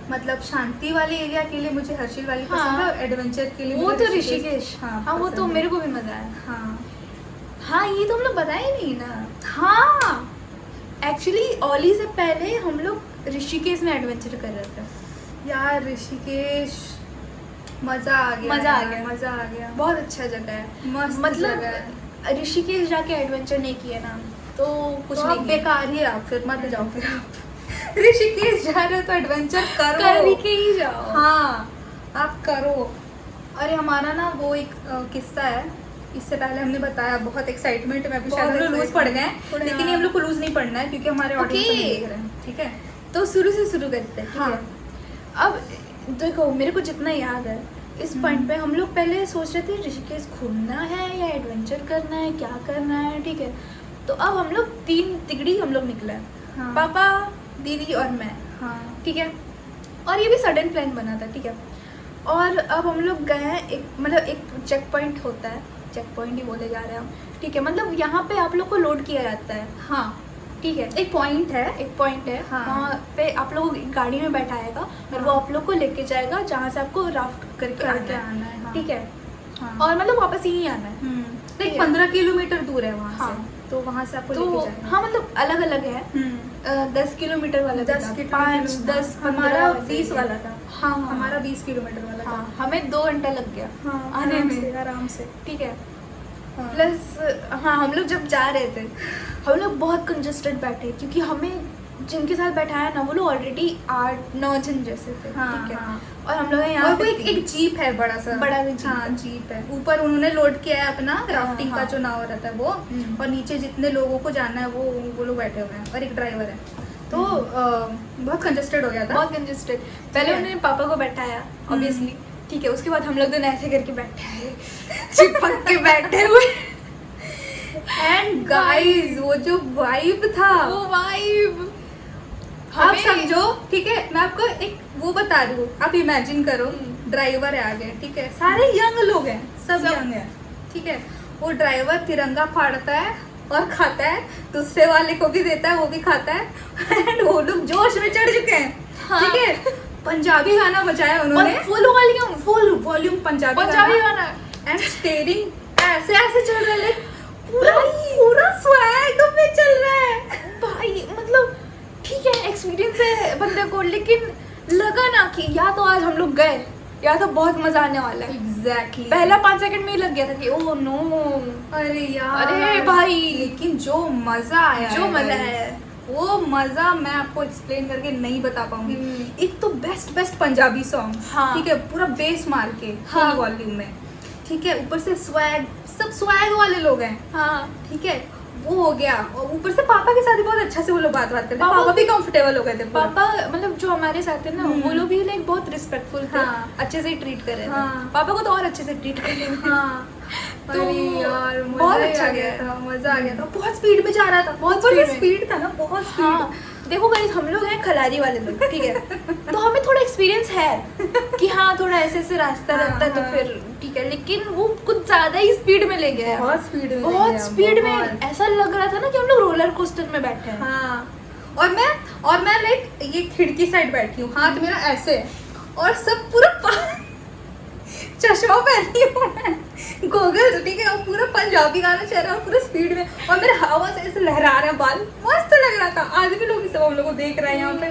मतलब शांति वाले एरिया के लिए मुझे हर्षिल वैली हाँ। पसंद है, और एडवेंचर के लिए वो मुझे तो ऋषिकेश, हाँ वो पसंद तो है। मेरे को भी मजा आया। हाँ हाँ, ये तो हम लोग बताए नहीं ना। हाँ, एक्चुअली ओली से पहले हम लोग ऋषिकेश में एडवेंचर कर रहे थे। यार ऋषिकेश मज़ा आ गया, मज़ा आ यार, गया। मज़ा आ गया, बहुत अच्छा जगह है। मस्त मतलब जगह है। ऋषिकेश जाके एडवेंचर नहीं किया ना तो कुछ तो नहीं आप किया। बेकार ही आप, फिर मत जाओ फिर आप। ऋषिकेश जा रहे हो तो एडवेंचर करो, करके ही जाओ। हाँ, आप करो। अरे हमारा ना वो एक किस्सा है, इससे पहले हमने बताया, बहुत एक्साइटमेंट में, अभी शायद हम लोग लूज पड़ गए हैं, थोड़ा। लेकिन ये हम लोग को लूज नहीं पड़ना है, क्योंकि हमारे ऑडियंस Okay। देख रहे हैं, ठीक है। तो शुरू से शुरू करते हैं, ठीक हाँ। है। अब देखो, मेरे को जितना याद है इस पॉइंट पे हम लोग पहले सोच रहे थे ऋषिकेश घूमना है या एडवेंचर करना है, क्या करना है, ठीक है। तो अब हम लोग 3 तिगड़ी हम लोग निकले, हाँ। पापा, दीदी और मैं, हाँ, ठीक है। और ये भी सडन प्लान बना था, ठीक है। और अब हम लोग गए हैं, एक चेक पॉइंट होता है, चेक पॉइंट ही बोले जा रहे हैं हम, ठीक है। मतलब यहाँ पे आप लोग को लोड किया जाता है, हाँ, ठीक है। एक पॉइंट है, एक पॉइंट है, हाँ। वहाँ पे आप लोग गाड़ी में बैठाएगा और वो आप लोग को लेके जाएगा जहाँ से आपको राफ्ट करके करके आना आना है, है, हाँ। ठीक है। हाँ। और मतलब वापस यहीं आना है, लाइक ठीक है। 15 किलोमीटर दूर है वहाँ हाँ। से, तो वहाँ से आपको तो लेके जाएंगे। हाँ, मतलब अलग अलग है। 10 किलोमीटर वाला 10 था, किलोमीटर, 5, 10, हमारा 15 20 वाला था। हाँ, हमारा 20 किलोमीटर वाला हाँ, था। हमें 2 घंटा लग गया हाँ, आने आराम में, से, आराम से। ठीक है। हाँ। प्लस हाँ, हम लोग जब जा रहे थे हम लोग बहुत कंजस्टेड बैठे, क्योंकि हमें जिनके साथ बैठाया ना वो लोग ऑलरेडी 8-9 जन जैसे थे, ठीक है। हाँ। और हम लोग यहाँ और वो पे एक जीप है बड़ा सा जीप हाँ है। जीप है, ऊपर उन्होंने लोड किया है अपना राफ्टिंग का हाँ। जो नाव रहता है वो, और नीचे जितने लोगों को जाना है वो लोग बैठे हुए हैं और एक ड्राइवर है। तो बहुत कंजस्टेड हो गया था, बहुत कंजस्टेड। पहले उन्होंने पापा को बैठाया ऑब्वियसली, ठीक है। उसके बाद हम लोग दोनों ऐसे करके बैठे हैं, चिपक के बैठे हुए। एंड गाइस वो जो वाइब था, वो वाइब आप समझो, ठीक है। मैं आपको एक वो बता रही हूँ, आप इमेजिन करो ड्राइवर है आगे, ठीक है, सारे यंग लोग हैं, सब यंग है, ठीक है। वो ड्राइवर तिरंगा फाड़ता है और खाता है, दूसरे वाले को भी देता है, वो भी खाता है। एंड वो लोग जोश में चढ़ चुके हैं, ठीक है। पंजाबी गाना बजाया उन्होंने, फुल वॉल्यूम पंजाबी गाना, एंड स्टेयरिंग ऐसे ऐसे चल रहा है, पूरा स्वैग में चल रहा है भाई। मतलब ठीक है एक्सपीरियंस है बंदे को, लेकिन लगा ना कि या तो आज हम लोग गए या तो बहुत मजा आने वाला है। एग्जैक्टली पहला 5 सेकंड में ही लग गया था कि ओह नो, अरे यार, अरे भाई। लेकिन जो मजा आया, जो मजा है वो मजा मैं आपको एक्सप्लेन करके नहीं बता पाऊंगी। एक तो बेस्ट पंजाबी सॉन्ग, हाँ। ठीक है, पूरा बेस मार के हाँ। फुल वॉल्यूम में, ठीक है। ऊपर से स्वैग, सब स्वैग वाले लोग हैं, हाँ, ठीक है, वो हो गया। और ऊपर से पापा के साथ भी बहुत अच्छा से वो लोग बात करते थे, पापा पापा भी कंफर्टेबल हो गए थे पूरा। पापा मतलब जो हमारे साथ थे ना वो लोग भी लाइक बहुत रिस्पेक्टफुल थे, हाँ। अच्छे से ट्रीट कर रहे थे। हाँ। पापा को तो और अच्छे से ट्रीट कर रहे थे। हाँ, तो अरे यार बहुत मजा अच्छा आ गया गया था, मजा आ गया था। बहुत स्पीड में जा रहा था, बहुत speed में। स्पीड था ना, बहुत स्पीड। हाँ, देखो गाइस हम लोग हैं खलारी वाले लोग, ठीक है। तो हमें थोड़ा एक्सपीरियंस है कि हाँ थोड़ा ऐसे ऐसे रास्ता हाँ, रहता है, तो हाँ। फिर ठीक है। लेकिन वो कुछ ज्यादा ही स्पीड में ले गया, बहुत स्पीड में, बहुत स्पीड में। ऐसा लग रहा था ना कि हम लोग रोलर कोस्टर में बैठे हैं। हाँ, और मैं लाइक ये खिड़की साइड बैठी हूँ, हाथ मेरा ऐसे है, और सब पूरा चश्मा पहनी हूँ मैं, गोगल्स, ठीक है, और पूरा पंजाबी गाना चल रहा है पूरा स्पीड में, और मेरे हवा से ऐसे लहरा रहे हैं बाल, मस्त लग रहा था। आज भी लोग सब हम लोग को देख रहे हैं यहाँ पे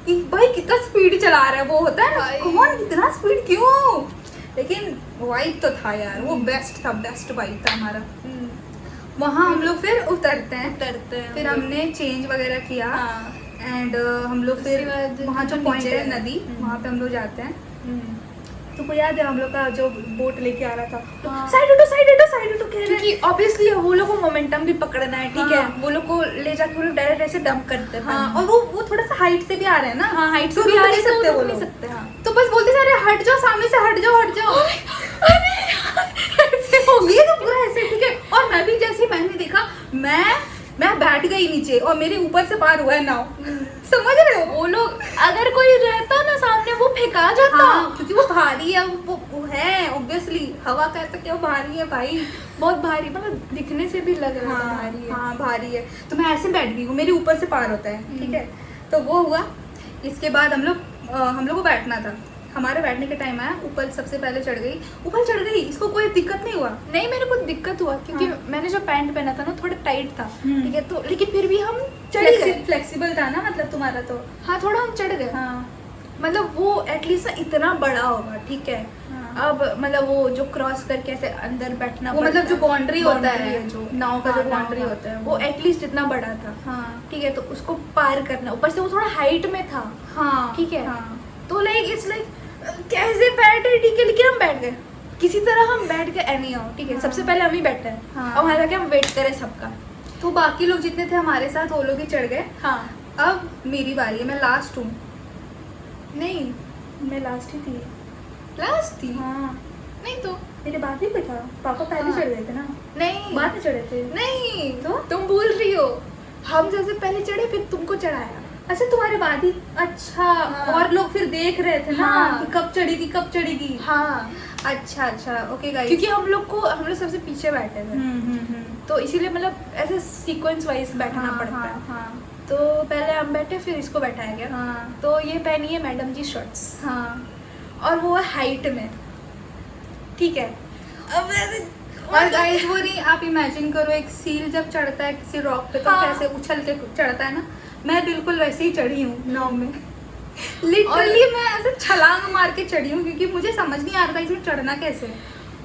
कि भाई कितना स्पीड चला रहा है, वो होता है ना, कौन इतना स्पीड क्यों। लेकिन वाइब तो था यार, वो बेस्ट था, बेस्ट वाइब था हमारा। वहाँ हम लोग फिर उतरते हैं, फिर हमने चेंज वगैरह किया, हाँ। एंड हम लोग फिर वहाँ जो पॉइंट है नदी, वहाँ पे हम लोग जाते हैं। तुमको याद है हम लोग का जो बोट लेके आ रहा था, हाँ। साइड हटो कह रहे हैं। क्योंकि ऑब्वियसली वो लोग को मोमेंटम भी पकड़ना है, ठीक है। हाँ। वो लोग को ले जाके वो लोग डायरेक्ट ऐसे डंप करते हैं। हाँ, और वो थोड़ा सा हाइट से भी आ रहे हैं ना, हाँ, हाइट से तो भी रुक आ नहीं रहे सकते तो वो रुक नहीं लोग। सकते। हाँ, तो बस बोलते जा रहे हैं हट जाओ, सामने से हट जाओ। ऐसे हो गई तो पूरा ऐसे, ठीक है। और मैं भी जैसे मैंने देखा, मैं बैठ गई नीचे और मेरे ऊपर से पार हुआ है नाव, समझ रहे हो। वो लोग अगर कोई रहता ना सामने वो फेंका जाता। हाँ, क्योंकि वो भारी है, वो है ऑब्वियसली, हवा का तो क्या भारी है भाई, बहुत भारी, मतलब दिखने से भी लग रहा है भारी है। हाँ भारी है। तो मैं ऐसे बैठ गई हूँ, मेरे ऊपर से पार होता है, ठीक है। तो वो हुआ। इसके बाद हम लोग को बैठना था, हमारे बैठने के टाइम आया, ऊपर सबसे पहले चढ़ गई, इसको कोई दिक्कत नहीं हुआ। नहीं, मेरे को दिक्कत हुआ क्योंकि हाँ। मैंने जो पैंट पहना था ना थोड़ा टाइट था, हम्म। ठीक है। तो लेकिन फिर भी हम चढ़ गए। फ्लेक्सिबल था ना, मतलब तुम्हारा तो। हाँ, थोड़ा हम चढ़ गए। हाँ, मतलब वो एटलीस्ट इतना बड़ा होगा, ठीक है। हाँ। अब मतलब वो जो क्रॉस करके ऐसे अंदर बैठना वो मतलब जो बाउंड्री होता boundary है, जो नाव का जो हाँ, बाउंड्री नाव का, होता है, वो एटलीस्ट इतना बड़ा था, हाँ ठीक है। तो उसको पार करना, ऊपर से वो थोड़ा हाइट में था, हाँ, ठीक है। हाँ। तो लाइक इट्स लाइक कैसे बैठे, ठीक है। लेकिन हम बैठ गए, किसी तरह हम बैठ गए एनी हाउ, ठीक है। हाँ। सबसे पहले हम ही बैठे हैं, हाँ। और वहाँ जाके हम वेट करें सबका। तो बाकी लोग जितने थे हमारे साथ, वो लोग ही चढ़ गए। हाँ, अब मेरी बारी है, मैं लास्ट हूँ। नहीं मैं लास्ट ही थी। लास्ट थी। हाँ, नहीं तो मेरे बाद भी कोई था, पापा पहले हाँ। चढ़ गए थे ना, नहीं, बाद में चढ़े थे। नहीं तो? तुम भूल रही हो, हम सबसे पहले चढ़े फिर तुमको चढ़ाया। अच्छा, तुम्हारे बाद ही, अच्छा। हाँ। और लोग फिर देख रहे थे ना हाँ। कि कब चढ़ेगी। हाँ, अच्छा, ओके गाइस। क्योंकि हम लोग सबसे पीछे बैठे थे, तो इसीलिए मतलब ऐसे सीक्वेंस वाइज बैठना पड़ता है। हाँ, तो पहले हम बैठे, फिर इसको बैठाया गया। हाँ, तो ये पहनी है मैडम जी शर्ट्स, हाँ। और वो है हाइट में, ठीक है। अब ऐसे और गाइस वो नहीं, आप इमेजिन करो एक सील जब चढ़ता है किसी रॉक पे तो हाँ। कैसे उछल के चढ़ता है ना, मैं बिल्कुल वैसे ही चढ़ी हूँ नाव में। लिटरली मैं ऐसे छलांग मार के चढ़ी हूँ, क्योंकि मुझे समझ नहीं आ रहा था इसमें चढ़ना कैसे है।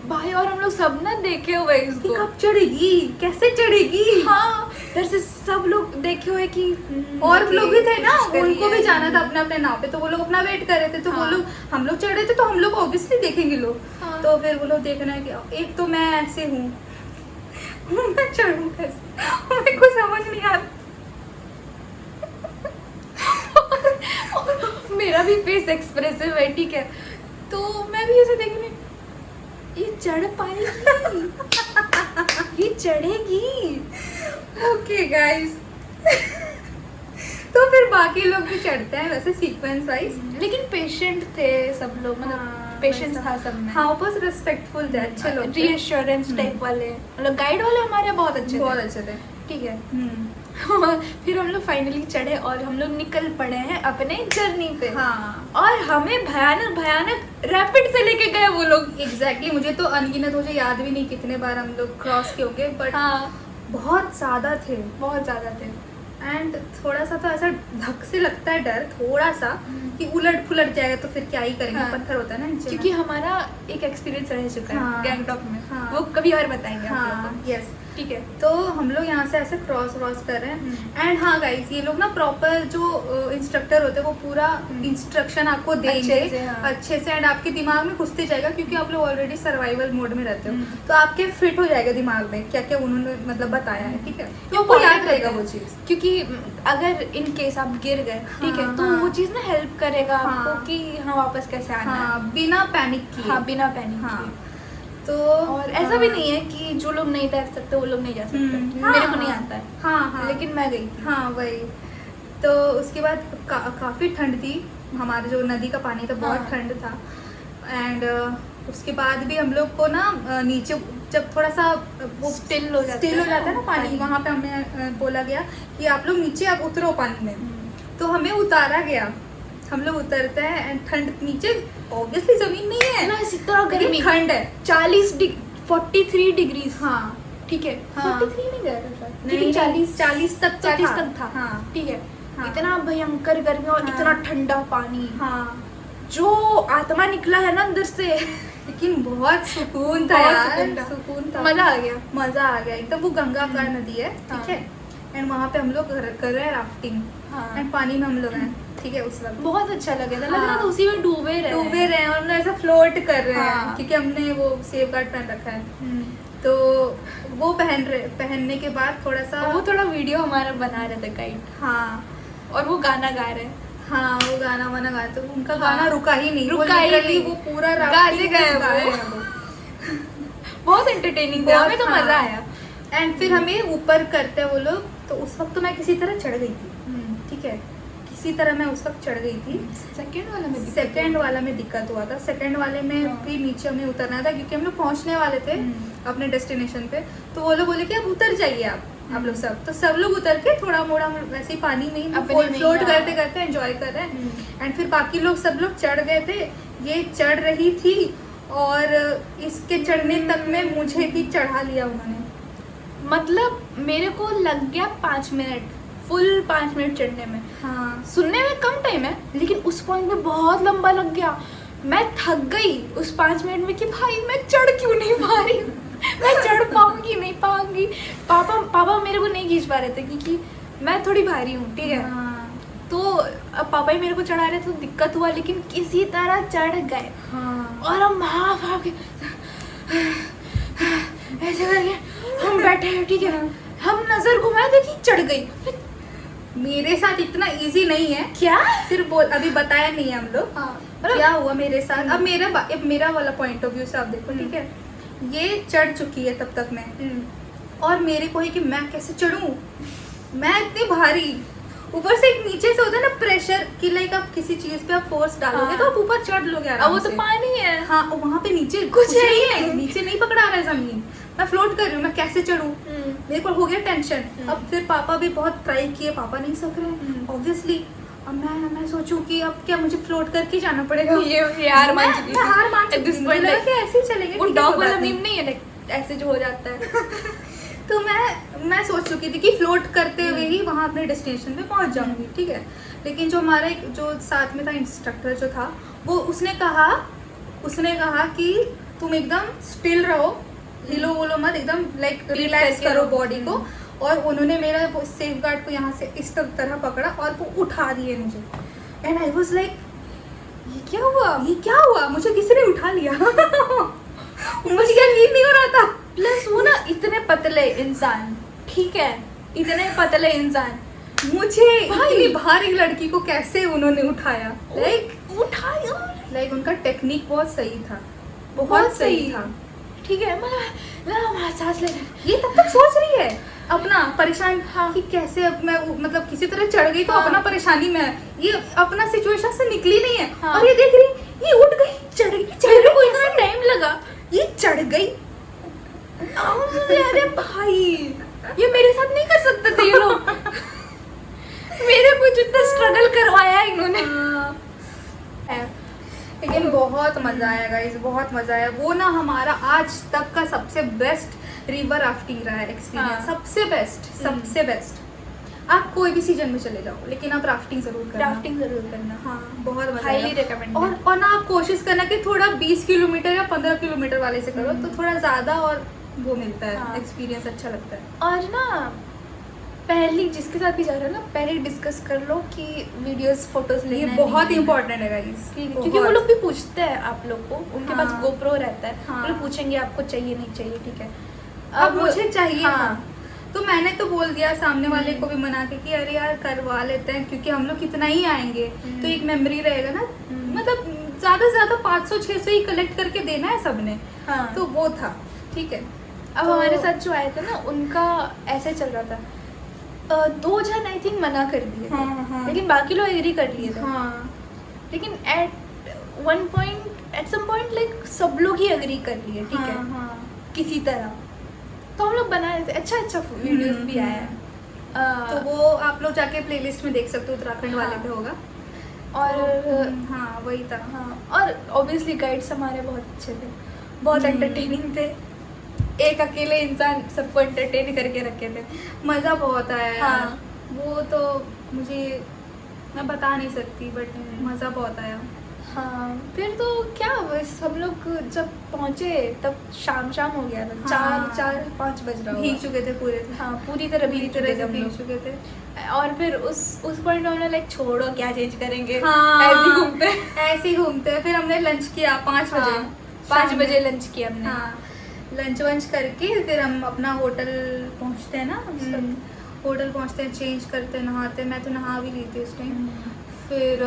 भाई और हम लोग सब ना देखे हुए कि इसको। कब चढ़ेगी, कैसे चढ़ेगी। हाँ इधर से सब लोग देखे हुए कि और ओके, लोग भी थे ना, कोशिश करिए। उनको भी जाना था अपने अपने नाव पे, तो वो लोग अपना वेट कर रहे थे। तो वो हाँ। लोग, हम लोग चढ़ रहे थे तो हम लोग ऑब्वियसली देखेंगे लोग। हाँ। तो फिर वो लोग देखना है कि एक तो मैं ऐसे हूँ मैं चढ़ूँ कैसे, मेरे को समझ नहीं आ रहा। मेरा भी फेस एक्सप्रेसिव है, ठीक है, तो मैं भी ऐसे देखने, ये चढ़ पाएगी ये चढ़ेगी। ओके गाइस तो फिर बाकी लोग भी चढ़ते हैं वैसे सीक्वेंस वाइज। लेकिन पेशेंट थे सब लोग, मतलब पेशेंस था सब में। हाँ बस रिस्पेक्टफुल थे, अच्छे लोग थे। रीअश्योरेंस टाइप वाले, मतलब गाइड वाले हमारे बहुत अच्छे बहुत थे, अच्छे थे। ठीक है। फिर हम लोग फाइनली चढ़े और हम लोग निकल पड़े हैं अपने जर्नी पे। हाँ और हमें भयानक भयानक रैपिड से लेके गए वो लोग। एग्जैक्टली मुझे तो अनगिनत, मुझे याद भी नहीं कितने बार हम लोग क्रॉस किए होंगे, बट हाँ बहुत ज़्यादा थे। बहुत ज़्यादा थे। एंड थोड़ा सा तो ऐसा धक से लगता है डर थोड़ा सा कि उलट फुलट जाएगा तो फिर क्या ही करेंगे। हाँ। पत्थर होता है ना नीचे क्योंकि में। हमारा एक एक्सपीरियंस रह चुका है हाँ। गैंगटॉक में, हाँ। वो कभी और बताएंगे आप लोगों हाँ को, यस। ठीक है। तो हम लोग यहाँ से ऐसे क्रॉस कर रहे हैं। एंड हाँ गाइस, ये लोग ना प्रॉपर जो इंस्ट्रक्टर होते हैं वो पूरा इंस्ट्रक्शन आपको देंगे अच्छे से, हाँ। अच्छे से। एंड आपके दिमाग में घुसते जाएगा क्योंकि आप लोग ऑलरेडी सर्वाइवल मोड में रहते हो, हम्म। तो आपके फिट हो जाएगा दिमाग में क्या क्या उन्होंने मतलब बताया है, ठीक है। वो आपको याद important रहेगा है। वो चीज़। क्योंकि अगर इन केस आप गिर गए, ठीक है, हाँ, तो हाँ। वो चीज़ ना हेल्प करेगा हाँ। आपको कि हाँ वापस कैसे आना है। हाँ बिना पैनिक किए। हाँ बिना पैनिक हाँ किए। तो और ऐसा भी नहीं है कि जो लोग नहीं तैर सकते वो लोग नहीं जा सकते, मेरे को नहीं आता है, हाँ हाँ लेकिन मैं गई थी। हाँ वही। तो उसके बाद काफ़ी ठंड थी, हमारे जो नदी का पानी था बहुत हाँ। ठंड था। एंड उसके बाद भी हम लोग को ना नीचे जब थोड़ा सा वो Still हो जाता है ना पानी, वहाँ पे हमें बोला गया कि आप लोग नीचे आप उतरो पानी में। तो हमें उतारा गया, हम लोग उतरते हैं एंड ठंड, नीचे ऑब्वियसली जमीन नहीं है ना इसी तरह लेकिन गर्मी, ठंड है। 43 डिग्री, हाँ ठीक है। हाँ। 43 नहीं गया था शायद, नहीं, लेकिन 40 तक तो 40 था। तक था, हाँ ठीक है। हाँ। इतना भयंकर गर्मी और हाँ। इतना ठंडा पानी, हाँ जो आत्मा निकला है ना अंदर से, लेकिन बहुत सुकून था बहुत यार, सुकून था। सुकून था, मजा आ गया। मजा आ गया एकदम। वो गंगा का नदी है, हाँ। ठीक है। एंड वहाँ पे हम लोग कर रहे हैं राफ्टिंग हाँ। एंड पानी में हम लोग हैं, ठीक है। उस वक्त बहुत अच्छा लगा था, लग रहा हाँ। था उसी में डूबे रहे डूबे रहे हैं और हम लोग ऐसा फ्लोट कर रहे हैं हाँ। क्योंकि हमने वो सेफ गार्ड पहन रखा है। हम्म। तो वो पहनने के बाद थोड़ा सा और वो थोड़ा वीडियो हमारा बना रहे थे गाइड, हाँ और वो गाना गा रहे हैं। हाँ वो गाना वाना गाए, तो उनका हाँ। गाना रुका ही नहीं, रुका ही नहीं। वो पूरा गाते राफ्टिंग गए वो। गाए हैं वो। बहुत एंटरटेनिंग था, हमें तो हाँ। मजा आया। एंड फिर हमें ऊपर करते हैं वो लोग, तो उस वक्त तो मैं किसी तरह चढ़ गई थी, ठीक है। किसी तरह मैं उस वक्त चढ़ गई थी। सेकंड वाला में सेकंड वाला में दिक्कत हुआ था, सेकंड वाले में हाँ। भी नीचे हमें उतरना था क्योंकि हम लोग पहुंचने वाले थे अपने डेस्टिनेशन पे। तो वो लोग बोले कि आप उतर जाइए आप लोग सब। तो सब लोग उतर के थोड़ा मोड़ा वैसे ही पानी में अपने ही में ही, फ्लोट हाँ। करते करते एंजॉय कर रहे हैं। एंड फिर बाकी लोग सब लोग चढ़ गए थे, ये चढ़ रही थी और इसके चढ़ने तक में मुझे भी चढ़ा लिया उन्होंने। मतलब मेरे को लग गया 5 मिनट, फुल 5 मिनट चढ़ने में। हाँ सुनने में कम टाइम है, लेकिन उस पॉइंट में बहुत लंबा लग गया। मैं थक गई उस 5 मिनट में कि भाई मैं चढ़ क्यों नहीं पा रही हूँ, मैं चढ़ पाऊंगी नहीं पाऊंगी। पापा मेरे को नहीं खींच पा रहे थे क्योंकि मैं थोड़ी भारी हूँ, ठीक है। हाँ तो अब पापा ही मेरे को चढ़ा रहे थे, तो दिक्कत हुआ, लेकिन किसी तरह चढ़ गए। हाँ और हम हाफ हाफ के ऐसे करके हम बैठे हैं, ठीक है। हम नजर घुमाए थे कि चढ़ गई। मेरे साथ इतना इजी नहीं है, क्या? सिर्फ बोल अभी बताया नहीं है हम लोग हाँ, क्या हुआ मेरे साथ। अब मेरा वाला पॉइंट ऑफ व्यू से आप देखो, ठीक है। ये चढ़ चुकी है तब तक मैं, और मेरे को है कि मैं कैसे चढ़ूं, मैं इतनी भारी, ऊपर से एक नीचे से होता है ना प्रेशर कि लाइक आप किसी चीज पे आप फोर्स डालोगे हाँ। तो आप ऊपर चढ़ लोगे अब आराम वो से। तो पानी है। हाँ वहाँ पे नीचे कुछ है ही नहीं, नहीं। नीचे नहीं पकड़ा रहा है जमीन, मैं फ्लोट कर रही हूँ, मैं कैसे चढ़ूं। मेरे को हो गया टेंशन। अब फिर पापा भी बहुत ट्राई किए, पापा नहीं सक रहे ऑब्वियसली। अब मैं सोचूं कि अब क्या मुझे फ्लोट करके जाना पड़ेगा। ये हार मान चुकी मैं थी। हार मान At चुकी this थी, point, मुझे लगा like, कि ऐसे ही चलेंगे, वो ठीक है, डॉग कोई वाला बात नहीं। मीम नहीं है, like, ऐसे जो हो जाता है। तो मैं सोच चुकी थी कि फ्लोट करते हुए ही वहाँ अपने डेस्टिनेशन पे पहुँच जाऊंगी, ठीक है। लेकिन जो हमारा जो साथ में था इंस्ट्रक्टर जो था, वो उसने कहा कि तुम एकदम स्टिल रहो, हिलो वोलो मत, एकदम लाइक रिलैक्स करो बॉडी को। और उन्होंने मेरा सेफ गार्ड को यहाँ से इस तरह पकड़ा और वो उठा दिए मुझे। एंड आई वॉज लाइक ये क्या हुआ, मुझे किसी ने उठा लिया। मुझे क्या नींद नहीं हो रहा था। प्लस वो ना इतने पतले इंसान, ठीक है, इतने पतले इंसान, मुझे इतनी भारी लड़की को कैसे उन्होंने उठाया, लाइक उनका टेक्निक बहुत सही था, बहुत सही था। ठीक है, मतलब सांस ले, ये तब तक सोच रही है अपना परेशान, हाँ, कि कैसे अब मैं मतलब किसी तरह चढ़ गई तो हाँ, अपना परेशानी में है, ये अपना सिचुएशन से निकली नहीं है। हाँ, और ये देख रही, ये उठ गई, चढ़ गई को इतना टाइम लगा, ये चढ़ गई। अरे भाई, ये मेरे साथ नहीं कर सकते थे ये लोग। मेरे को जितना स्ट्रगल करवाया इन्होंने। लेकिन बहुत मजा आया गाइस, बहुत मजा आया। वो ना हमारा आज तक का सबसे बेस्ट रिवर राफ्टिंग रहा है एक्सपीरियंस। हाँ। सबसे बेस्ट। आप कोई भी सीजन में चले जाओ, लेकिन आप राफ्टिंग जरूर करना। राफ्टिंग जरूर करना, हाँ, बहुत मजा हाईली आएगा। रिकमेंड। और ना आप कोशिश करना कि थोड़ा 20 किलोमीटर या 15 किलोमीटर वाले से करो, तो थोड़ा ज्यादा और वो मिलता है, हाँ, एक्सपीरियंस अच्छा लगता है। और ना पहले जिसके साथ भी जा रहे हो ना, पहले डिस्कस कर लो कि वीडियोस फोटोज ये लेना है, बहुत नहीं है। इंपॉर्टेंट है गाइस, क्योंकि वो लोग भी पूछते हैं आप लोग को, उनके हाँ, पास गोप्रो रहता है, हाँ, वो लोग पूछेंगे आपको चाहिए नहीं चाहिए, ठीक है। अब मुझे चाहिए, हाँ, हाँ, तो मैंने तो बोल दिया सामने वाले को भी मना के कि अरे यार करवा लेते हैं, क्योंकि हम लोग कितना ही आएंगे, तो एक मेमोरी रहेगा ना, मतलब ज्यादा से ज्यादा 500-600 ही कलेक्ट करके देना है सबने। हाँ, तो वो था, ठीक है। अब तो हमारे साथ जो आए थे ना, उनका ऐसे चल रहा था, 2 जन आई थिंक मना कर दिए थे, हाँ, हाँ, लेकिन बाकी लोग एग्री कर लिए थे। हाँ, लेकिन एट सम पॉइंट लाइक सब लोग ही एग्री कर लिए, ठीक है, हाँ, किसी तरह। तो हम लोग बना रहे थे, अच्छा वीडियोस भी आया है। तो वो आप लोग जाके प्लेलिस्ट में देख सकते हो, उत्तराखंड वाले हाँ, पे होगा। और हाँ, वही था। हाँ, और ऑब्वियसली गाइड्स हमारे बहुत अच्छे थे, बहुत एंटरटेनिंग थे। एक अकेले इंसान सबको एंटरटेन करके रखे थे। मज़ा बहुत आया। हाँ, वो तो मुझे मैं बता नहीं सकती, बट मज़ा बहुत आया। हाँ, फिर तो क्या, बस हम लोग जब पहुँचे तब शाम हो गया था, हाँ, 4-5 बज रहा भीग होगा। चुके थे पूरे, हाँ, पूरी तरह पूरी भीग तरह चुके थे से हम भीग लोग। चुके थे। और फिर उस पॉइंट में हमने लाइक छोड़ो क्या चेंज करेंगे, हाँ, ऐसे ही घूमते। फिर हमने लंच किया 5 बजे। 5 बजे लंच किया हमने। हाँ, लंच वंच करके फिर हम अपना होटल पहुंचते हैं ना, होटल पहुंचते हैं, चेंज करते हैं, नहाते हैं। मैं तो नहा भी ली थी उस टाइम। फिर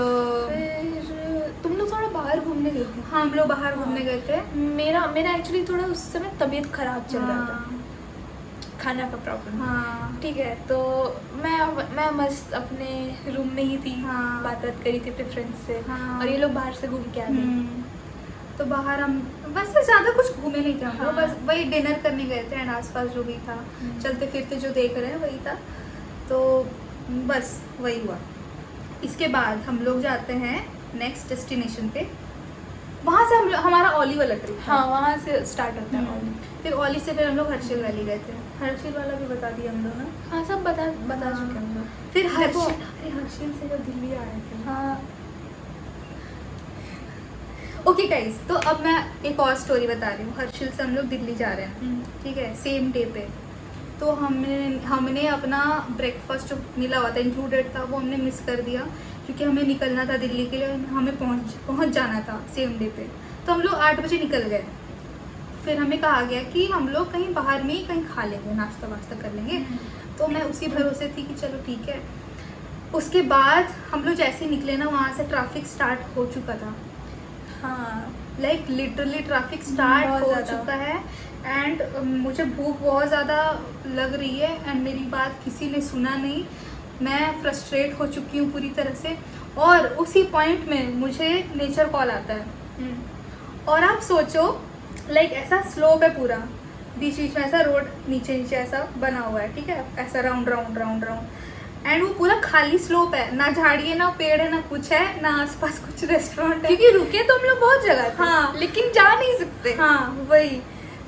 तुम लोग थोड़ा बाहर घूमने गए थे। हाँ, हम लोग बाहर घूमने गए थे। मेरा एक्चुअली थोड़ा उस समय तबीयत खराब चल रहा था, खाना का प्रॉब्लम। हाँ, ठीक है, तो मैं मस्त अपने रूम में ही थी, हाँ, बात करी थी अपने फ्रेंड्स से। हाँ, और ये लोग बाहर से घूम के आ गए। तो बाहर हम वैसे ज़्यादा कुछ घूमे नहीं थे हम लोग, हाँ, बस वही डिनर करने गए थे, एंड आसपास जो भी था चलते फिरते जो देख रहे हैं वही था। तो बस वही हुआ। इसके बाद हम लोग जाते हैं नेक्स्ट डेस्टिनेशन पे। वहाँ से हमारा ओली वाला ट्रिप था। हाँ, वहाँ से स्टार्ट होता है ओली। फिर ओली से फिर हम लोग हर्षिल वैली गए थे। हर्षिल वाला भी बता दिया हम लोग ना। हाँ, सब बता चुके हम लोग। फिर देखो, हर्षिल से जब दिल्ली आए थे। हाँ, ओके गाइस, तो अब मैं एक और स्टोरी बता रही हूँ। हर्षिल से हम लोग दिल्ली जा रहे हैं, ठीक है, सेम डे पे। तो हमने अपना ब्रेकफास्ट जो मिला हुआ था, इंक्लूडेड था, वो हमने मिस कर दिया, क्योंकि हमें निकलना था दिल्ली के लिए, हमें पहुंच जाना था सेम डे पे। तो हम लोग 8 बजे निकल गए। फिर हमें कहा गया कि हम लोग कहीं बाहर में ही कहीं खा लेंगे, नाश्ता वास्ता कर लेंगे। तो मैं उसी भरोसे थी कि चलो ठीक है। उसके बाद हम लोग जैसे ही निकले ना, वहाँ से ट्रैफिक स्टार्ट हो चुका था। हाँ, लाइक लिटरली ट्रैफिक स्टार्ट बहुत हो ज़्यादा। चुका है। एंड मुझे भूख बहुत ज़्यादा लग रही है, एंड मेरी बात किसी ने सुना नहीं। मैं फ्रस्ट्रेट हो चुकी हूँ पूरी तरह से। और उसी पॉइंट में मुझे नेचर कॉल आता है। और आप सोचो, लाइक ऐसा स्लोप है पूरा, बीच बीच में ऐसा रोड नीचे नीचे ऐसा बना हुआ है, ठीक है, ऐसा round round round round. And वो पूरा खाली स्लोप है, ना झाड़ी है, ना पेड़ है, ना कुछ है, ना आसपास कुछ रेस्टोरेंट है। क्योंकि रुके तो हम लोग बहुत जगह थे, हाँ, लेकिन जा नहीं सकते। हाँ, वही,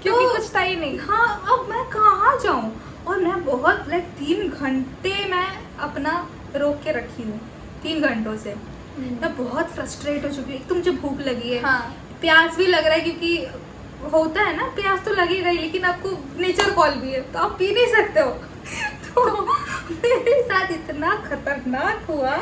क्योंकि तो कुछ था ही नहीं। हाँ, अब मैं कहाँ जाऊँ? और मैं बहुत लाइक 3 घंटे मैं अपना रोक के रखी हूँ, 3 घंटों से। मैं बहुत फ्रस्ट्रेट हो चुकी हूँ। एक तो मुझे भूख लगी है, हाँ, प्यास भी लग रहा है, क्योंकि होता है ना, प्यास तो लगेगा ही, लेकिन आपको नेचर कॉल भी है तो आप पी नहीं सकते हो। तो मेरे साथ इतना खतरनाक हुआ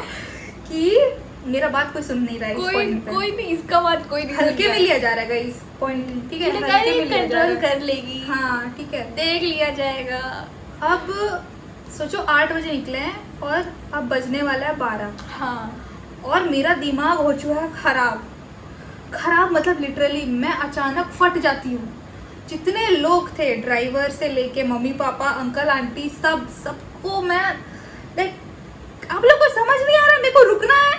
कि मेरा बात कोई सुन नहीं रहा है इस point पे। कोई नहीं, इसका बात कोई नहीं हल्के सुन में लिया जा रहा है इस पॉइंट, ठीक है, रहा। हल्के में लिया जा कंट्रोल रहा है। कर लेगी, हाँ ठीक है। देख लिया जाएगा। अब सोचो 8 बजे निकले हैं और अब बजने वाला है 12, हाँ और मेरा दिमाग हो चुका है खराब मतलब लिटरली मैं अचानक फट जाती हूँ। जितने लोग थे, ड्राइवर से लेके मम्मी पापा अंकल आंटी, सबको मैं लाइक, आप लोग को समझ नहीं आ रहा मेरे को रुकना है।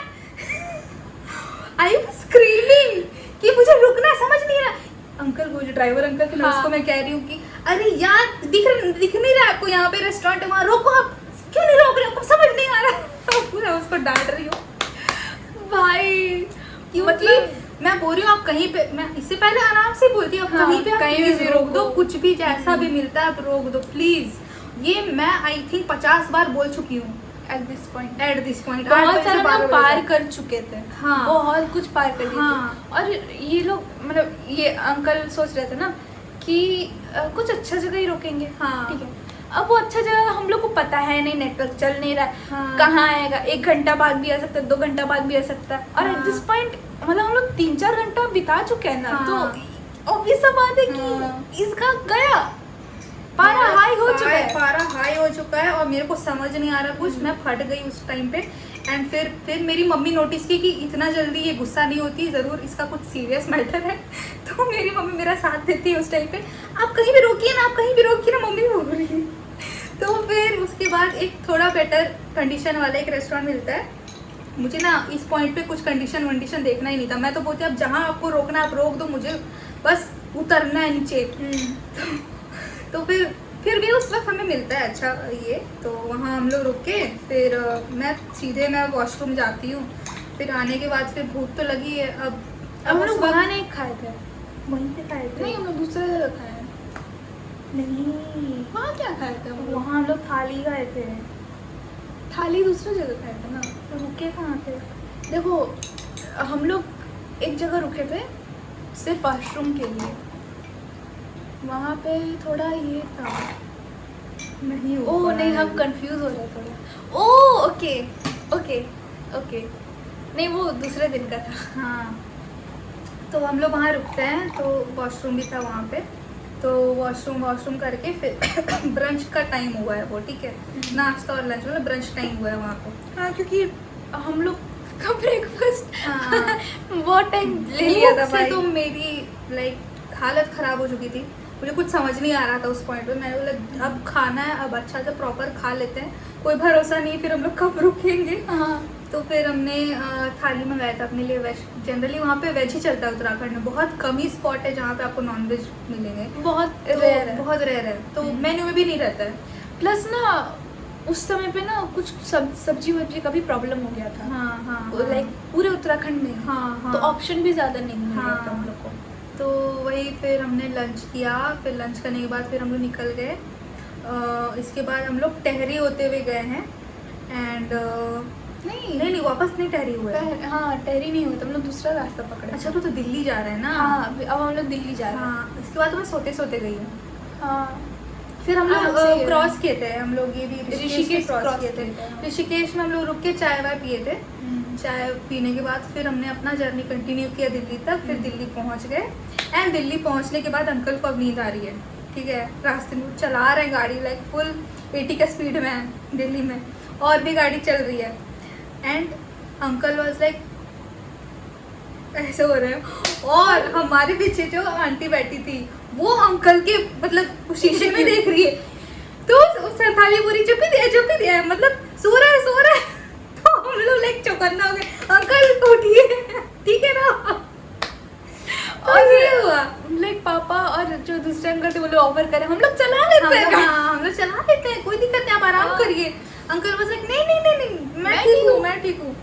आई वाज स्क्रीमिंग कि मुझे रुकना है, समझ नहीं रहा। अंकल वो जो ड्राइवर अंकल थे, मैं हाँ। उसको मैं कह रही हूँ कि अरे यार दिख नहीं रहा आपको, यहाँ पे रेस्टोरेंट है, वहाँ रोको, आप क्यों नहीं रोक रहे हो, आपको समझ नहीं आ रहा। पूरा उसको डांट रही हूँ भाई, क्योंकि मतलब मैं बोल रही हूँ आप कहीं पे, मैं इससे पहले आराम से बोलती हूँ, हाँ, कहीं पे आप कहीं प्लीज भी रोक दो, रोको। कुछ भी जैसा भी मिलता है आप रोक दो प्लीज। ये मैं आई थिंक 50 बार बोल चुकी हूँ at this point at this point. बहुत सारा ना पार कर चुके थे, हाँ। बहुत कुछ पार कर लिए हाँ। थे। और ये लोग मतलब ये अंकल सोच रहे थे ना कि कुछ अच्छा जगह ही रोकेंगे, हाँ। ठीक है। अब वो अच्छा जगह हम लोग को पता है नहीं, नेटवर्क चल नहीं रहा है, हाँ। कहाँ आएगा, 1 घंटा बाद भी आ सकता है, 2 घंटा बाद भी आ सकता है। और एट हाँ। दिस पॉइंट मतलब हम लोग 3-4 घंटा बिता चुके हैं ना, हाँ। तो ऑब्वियस सा बात है कि हाँ। इसका गया पारा हाई हो चुका है। पारा हाई हो चुका है और मेरे को समझ नहीं आ रहा कुछ, मैं फट गई उस टाइम पे। एंड फिर मेरी मम्मी नोटिस की कि इतना जल्दी ये गुस्सा नहीं होती, ज़रूर इसका कुछ सीरियस मैटर है। तो मेरी मम्मी मेरा साथ देती है उस टाइम पे, आप कहीं भी रोकिए ना, आप कहीं भी रोकिए ना, मम्मी बोल रही है। तो फिर उसके बाद एक थोड़ा बेटर कंडीशन वाला एक रेस्टोरेंट मिलता है। मुझे ना इस पॉइंट पे कुछ कंडीशन वंडीशन देखना ही नहीं था, मैं तो बोलती अब जहाँ आपको रोकना है आप रोक दो, मुझे बस उतरना है नीचे। तो फिर भी उस वक्त हमें मिलता है अच्छा ये, तो वहाँ हम लोग रुक के फिर मैं वॉशरूम जाती हूँ। फिर आने के बाद फिर भूख तो लगी है। अब हम उस लोग वक्त वहाँ नहीं खाए थे, वहीं पे खाए थे। नहीं हम लोग दूसरे जगह खाए हैं। नहीं, वहाँ क्या खाए थे हम लोग? वहाँ हम लोग थाली खाए थे। थाली दूसरी जगह खाए थे ना। रुके कहाँ थे? देखो हम लोग एक जगह रुके थे सिर्फ वॉशरूम के लिए, वहाँ पे थोड़ा ये था। नहीं हो ओह पाया नहीं, हम है। कंफ्यूज हो रहे थोड़ा। ओह ओके ओके ओके, नहीं वो दूसरे दिन का था। हाँ, तो हम लोग वहाँ रुकते हैं, तो वॉशरूम भी था वहाँ पे। तो वॉशरूम करके फिर ब्रंच का टाइम हुआ है वो, ठीक है, नाश्ता और लंच मतलब ब्रंच टाइम हुआ है वहाँ पे। हाँ क्योंकि हम लोग का ब्रेकफास्ट हाँ। बहुत टाइम ले लिया था भूख से भाई। तो मेरी लाइक हालत ख़राब हो चुकी थी, मुझे कुछ समझ नहीं आ रहा था उस पॉइंट पे। मैंने बोला अब खाना है, अब अच्छा से प्रॉपर खा लेते हैं, कोई भरोसा नहीं फिर हम लोग कब रुकेंगे। हाँ तो फिर हमने थाली मंगाया था अपने लिए वेज। जनरली वहाँ पे वेज ही चलता है उत्तराखंड में, बहुत कम ही स्पॉट है जहाँ पे आपको नॉन वेज मिलेंगे, बहुत तो रेयर है। बहुत रेयर है, तो मेन्यू में भी नहीं रहता है। प्लस ना उस समय पे ना कुछ सब्जी वब्जी का भी प्रॉब्लम हो गया था। हाँ हाँ लाइक पूरे उत्तराखंड में हाँ हाँ तो ऑप्शन भी ज़्यादा नहीं मिल रहा था हम हाँ। लोग को। तो वही फिर हमने लंच किया, फिर लंच करने के बाद फिर हम लोग निकल गए। इसके बाद हम लोग टहरी होते हुए गए हैं। एंड नहीं वापस नहीं टहरी हुए। हाँ टहरी नहीं हुई तो हम लोग दूसरा रास्ता पकड़े। अच्छा, तो दिल्ली जा रहे हैं ना? हाँ अब हम लोग दिल्ली जा रहे हैं। हाँ, इसके बाद तो मैं सोते सोते गई हूँ। हाँ फिर हम हाँ, लोग सही है। क्रॉस किए थे, हम लोग ये भी ऋषिकेश क्रॉस cross किए थे। किए थे। ऋषिकेश में हम लोग रुक के चाय वाय पिए थे। चाय पीने के बाद फिर हमने अपना जर्नी कंटिन्यू किया दिल्ली तक। फिर दिल्ली पहुंच गए। एंड दिल्ली पहुंचने के बाद अंकल को अब नींद आ रही है, ठीक है, रास्ते में चला रहे हैं गाड़ी लाइक फुल 80 का स्पीड में है दिल्ली में, और भी गाड़ी चल रही है। एंड अंकल वाज लाइक ऐसे हो रहे हैं, और हमारे पीछे जो आंटी बैठी थी वो अंकल के मतलब शीशे में देख रही है, तो थाली पूरी चुप ही दिया मतलब सो रहा है। तो हम लोग लाइक चौकन्ना हो गए, अंकल उठिए, ठीक है ना। और ये हुआ लाइक पापा और जो दूसरे अंकल थे वो लोग ऑफर करे हम लोग चला लेते हैं। हम लोग चला लेते हैं, कोई दिक्कत नहीं, आप आराम हाँ। करिए। अंकल बस लाइक नहीं मैं ठीक हूँ।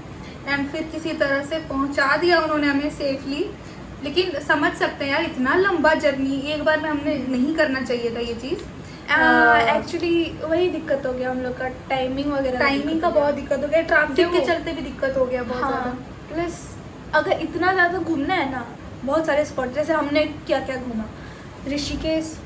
एंड फिर किसी तरह से पहुंचा दिया उन्होंने हमें सेफली। लेकिन समझ सकते हैं यार, इतना लंबा जर्नी एक बार में हमने नहीं करना चाहिए था ये चीज़। एक्चुअली वही दिक्कत हो गया हम लोग का, टाइमिंग वगैरह टाइमिंग का बहुत दिक्कत हो गया, ट्रैफिक के देखो। चलते भी दिक्कत हो गया बहुत ज़्यादा। प्लस अगर इतना ज़्यादा घूमना है ना, बहुत सारे स्पॉट जैसे हमने क्या क्या घूमा, ऋषिकेश,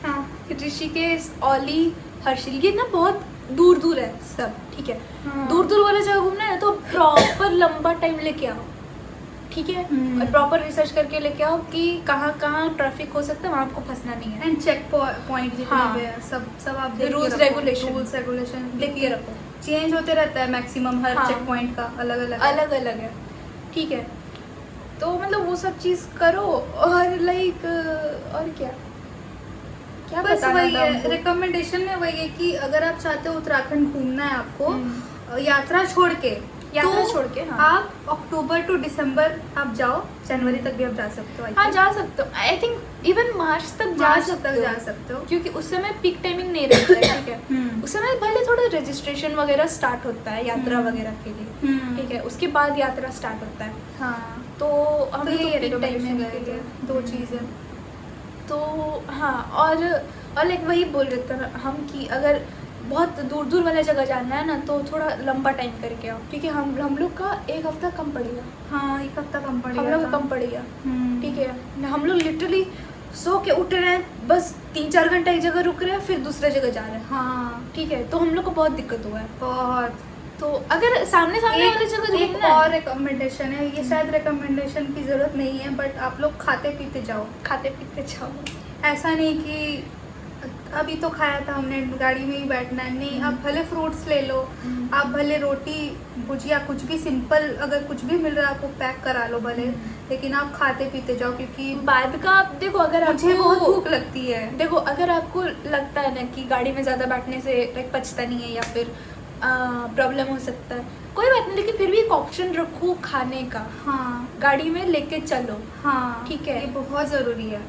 हाँ ऋषिकेश, औली, हर्षिल, ये ना बहुत दूर दूर है सब, ठीक है। हाँ। दूर दूर वाला जगह घूमना है तो प्रॉपर लंबा टाइम लेके आओ, ठीक है। और प्रॉपर रिसर्च करके लेके आओ कि कहाँ कहाँ ट्रैफिक हो सकता है, वहाँ आपको फंसना नहीं है। एंड चेक पॉइंट जितने हाँ। भी है सब आप देख के रूल्स रखो। रेगुलेशन, रूल्स रेगुलेशन देख के रखो, चेंज होते रहता है मैक्सिमम हर हाँ। चेक पॉइंट का अलग अलग अलग अलग है, ठीक है। तो मतलब वो सब चीज़ करो और लाइक और क्या क्या बस बताना वही था है, हमको? रिकमेंडेशन में वही है कि अगर आप चाहते हो उत्तराखंड घूमना है आपको हम्म। यात्रा छोड़ के, यात्रा तो छोड़ के, हाँ। आप अक्टूबर टू दिसंबर आप जाओ, जनवरी तक भी आप जा सकते हो। हाँ, जा सकते हो। आई थिंक इवन मार्च तक जा मार्च सकते तक हो, जा सकते हो। क्योंकि उस समय पीक टाइमिंग नहीं रहता है, ठीक है। हम्म। उस समय भले थोड़ा रजिस्ट्रेशन वगैरह स्टार्ट होता है यात्रा वगैरह के लिए, ठीक है। उसके बाद यात्रा स्टार्ट होता है, हाँ तो हम तो लोग ये peak time में गए थे, दो चीज़ें। तो हाँ, और लाइक वही बोल रहे थे ना हम कि अगर बहुत दूर दूर वाला जगह जाना है ना तो थोड़ा लंबा टाइम करके आओ, क्योंकि हम लोग का एक हफ्ता कम पड़ेगा। हाँ एक हफ्ता कम पड़ेगा, हम लोग का कम पड़ेगा, हम्म। ठीक है। हम लोग लिटरली सो के उठ रहे हैं, बस 3-4 घंटा एक जगह रुक रहे हैं, फिर दूसरे जगह जा रहे हैं, हाँ ठीक है। तो हम लोग को बहुत दिक्कत हुआ है। बहुत। तो अगर सामने वाली जगह एक घूमना है, और रिकमेंडेशन है, ये शायद रिकमेंडेशन की जरूरत नहीं है, बट आप लोग खाते पीते जाओ। खाते पीते जाओ। ऐसा नहीं कि अभी तो खाया था हमने, गाड़ी में ही बैठना है, नहीं। आप भले फ्रूट्स ले लो, आप भले रोटी भुजिया कुछ भी सिंपल, अगर कुछ भी मिल रहा है आपको पैक करा लो भले, लेकिन आप खाते पीते जाओ, क्योंकि बाद का आप देखो, अगर मुझे आपको बहुत भूख लगती है। देखो, अगर आपको लगता है ना कि गाड़ी में ज़्यादा बैठने से लाइक पचता नहीं है या फिर प्रॉब्लम हो सकता है, कोई बात नहीं, लेकिन फिर भी एक ऑप्शन रखो खाने का, हाँ गाड़ी में लेके चलो, हाँ ठीक है। ये बहुत ज़रूरी है।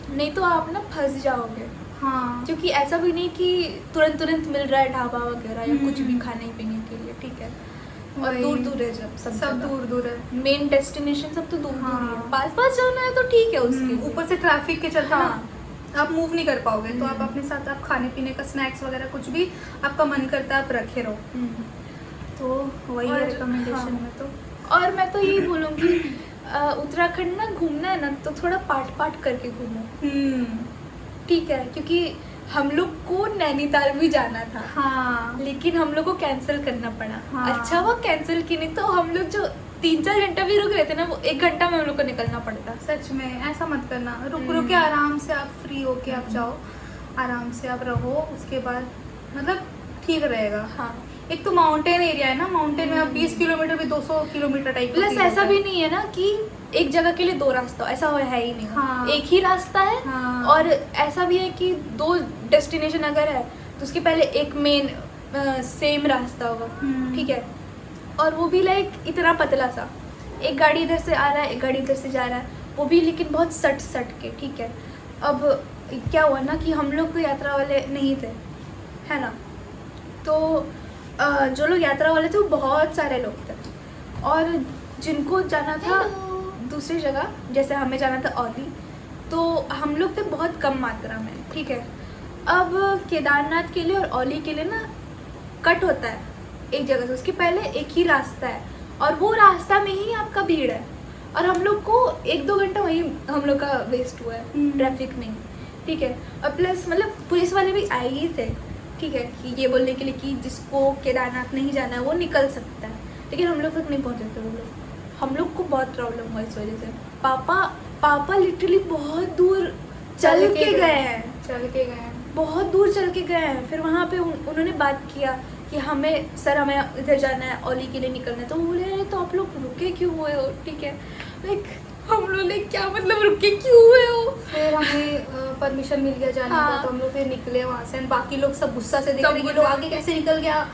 नहीं तो आप ना फंस जाओगे, हाँ क्योंकि ऐसा भी नहीं कि तुरंत तुरंत मिल रहा है ढाबा वगैरह या कुछ भी हम्म। खाने पीने के लिए, ठीक है। और वही। दूर दूर है सब सब दूर दूर है। मेन डेस्टिनेशन सब तो दूर दूर ही है। हाँ। पास पास जाना है तो ठीक है, उसके लिए। ऊपर से ट्रैफिक के चलते हाँ। ना आप मूव नहीं कर पाओगे, तो आप अपने साथ आप खाने पीने का स्नैक्स वगैरह कुछ भी आपका मन करता है आप रखे रहो। हम्म। तो वही और- है रिकमेंडेशन हाँ। में तो। और मैं तो यही बोलूँगी, उत्तराखंड ना घूमना है ना तो थोड़ा पार्ट पार्ट करके घूमो, ठीक है। क्योंकि हम लोग को नैनीताल भी जाना था, हाँ लेकिन हम लोग को कैंसिल करना पड़ा। हाँ। अच्छा वो कैंसिल की, नहीं तो हम लोग जो 3-4 घंटा भी रुक रहे थे ना, वो 1 घंटा में हम लोग को निकलना पड़ता। सच में ऐसा मत करना, रुक रुक के आराम से आप फ्री होके आप जाओ, आराम से आप रहो, उसके बाद मतलब ठीक रहेगा। हाँ, एक तो माउंटेन एरिया है ना, माउंटेन में आप 20 किलोमीटर भी 200 किलोमीटर टाइप का प्लस feel ऐसा होता भी है। नहीं है ना कि एक जगह के लिए 2 रास्ता, ऐसा है ही नहीं। हाँ। एक ही रास्ता है। हाँ। और ऐसा भी है कि 2 डेस्टिनेशन अगर है तो उसके पहले एक मेन सेम रास्ता होगा, ठीक है। और वो भी लाइक इतना पतला सा, एक गाड़ी इधर से आ रहा है, एक गाड़ी इधर से जा रहा है, वो भी लेकिन बहुत सट के, ठीक है। अब क्या हुआ ना कि हम लोग को यात्रा वाले नहीं थे, है ना। तो जो लोग यात्रा वाले थे वो बहुत सारे लोग थे, और जिनको जाना था दूसरी जगह, जैसे हमें जाना था औली, तो हम लोग थे बहुत कम मात्रा में, ठीक है। अब केदारनाथ के लिए और औली के लिए ना कट होता है एक जगह से, उसके पहले एक ही रास्ता है, और वो रास्ता में ही आपका भीड़ है, और हम लोग को 1-2 घंटा वहीं हम लोग का वेस्ट हुआ है ट्रैफिक में, ठीक है। और प्लस मतलब पुलिस वाले भी आए ही थे, ठीक है, कि ये बोलने के लिए कि जिसको केदारनाथ नहीं जाना है वो निकल सकता है, लेकिन हम लोग तक नहीं पहुँचे थे वो लोग। हम लोग को बहुत प्रॉब्लम हुआ इस वजह से। पापा लिटरली बहुत दूर चल के गए हैं, बहुत दूर चल के गए हैं। फिर वहाँ पे उन्होंने बात किया कि हमें इधर जाना है, औली के लिए निकलना है। तो वो बोले अरे तो आप लोग रुके क्यों हुए हो, ठीक है। लाइक हम लोग ने क्या मतलब रुके क्यों हुए हो। फिर हमें परमिशन मिल गया जाने का, हाँ। तो हम लोग फिर निकले वहाँ से, and बाकी लोग सब गुस्सा से देख सब रहे कि गुस्सा लोग आगे कैसे निकल गया,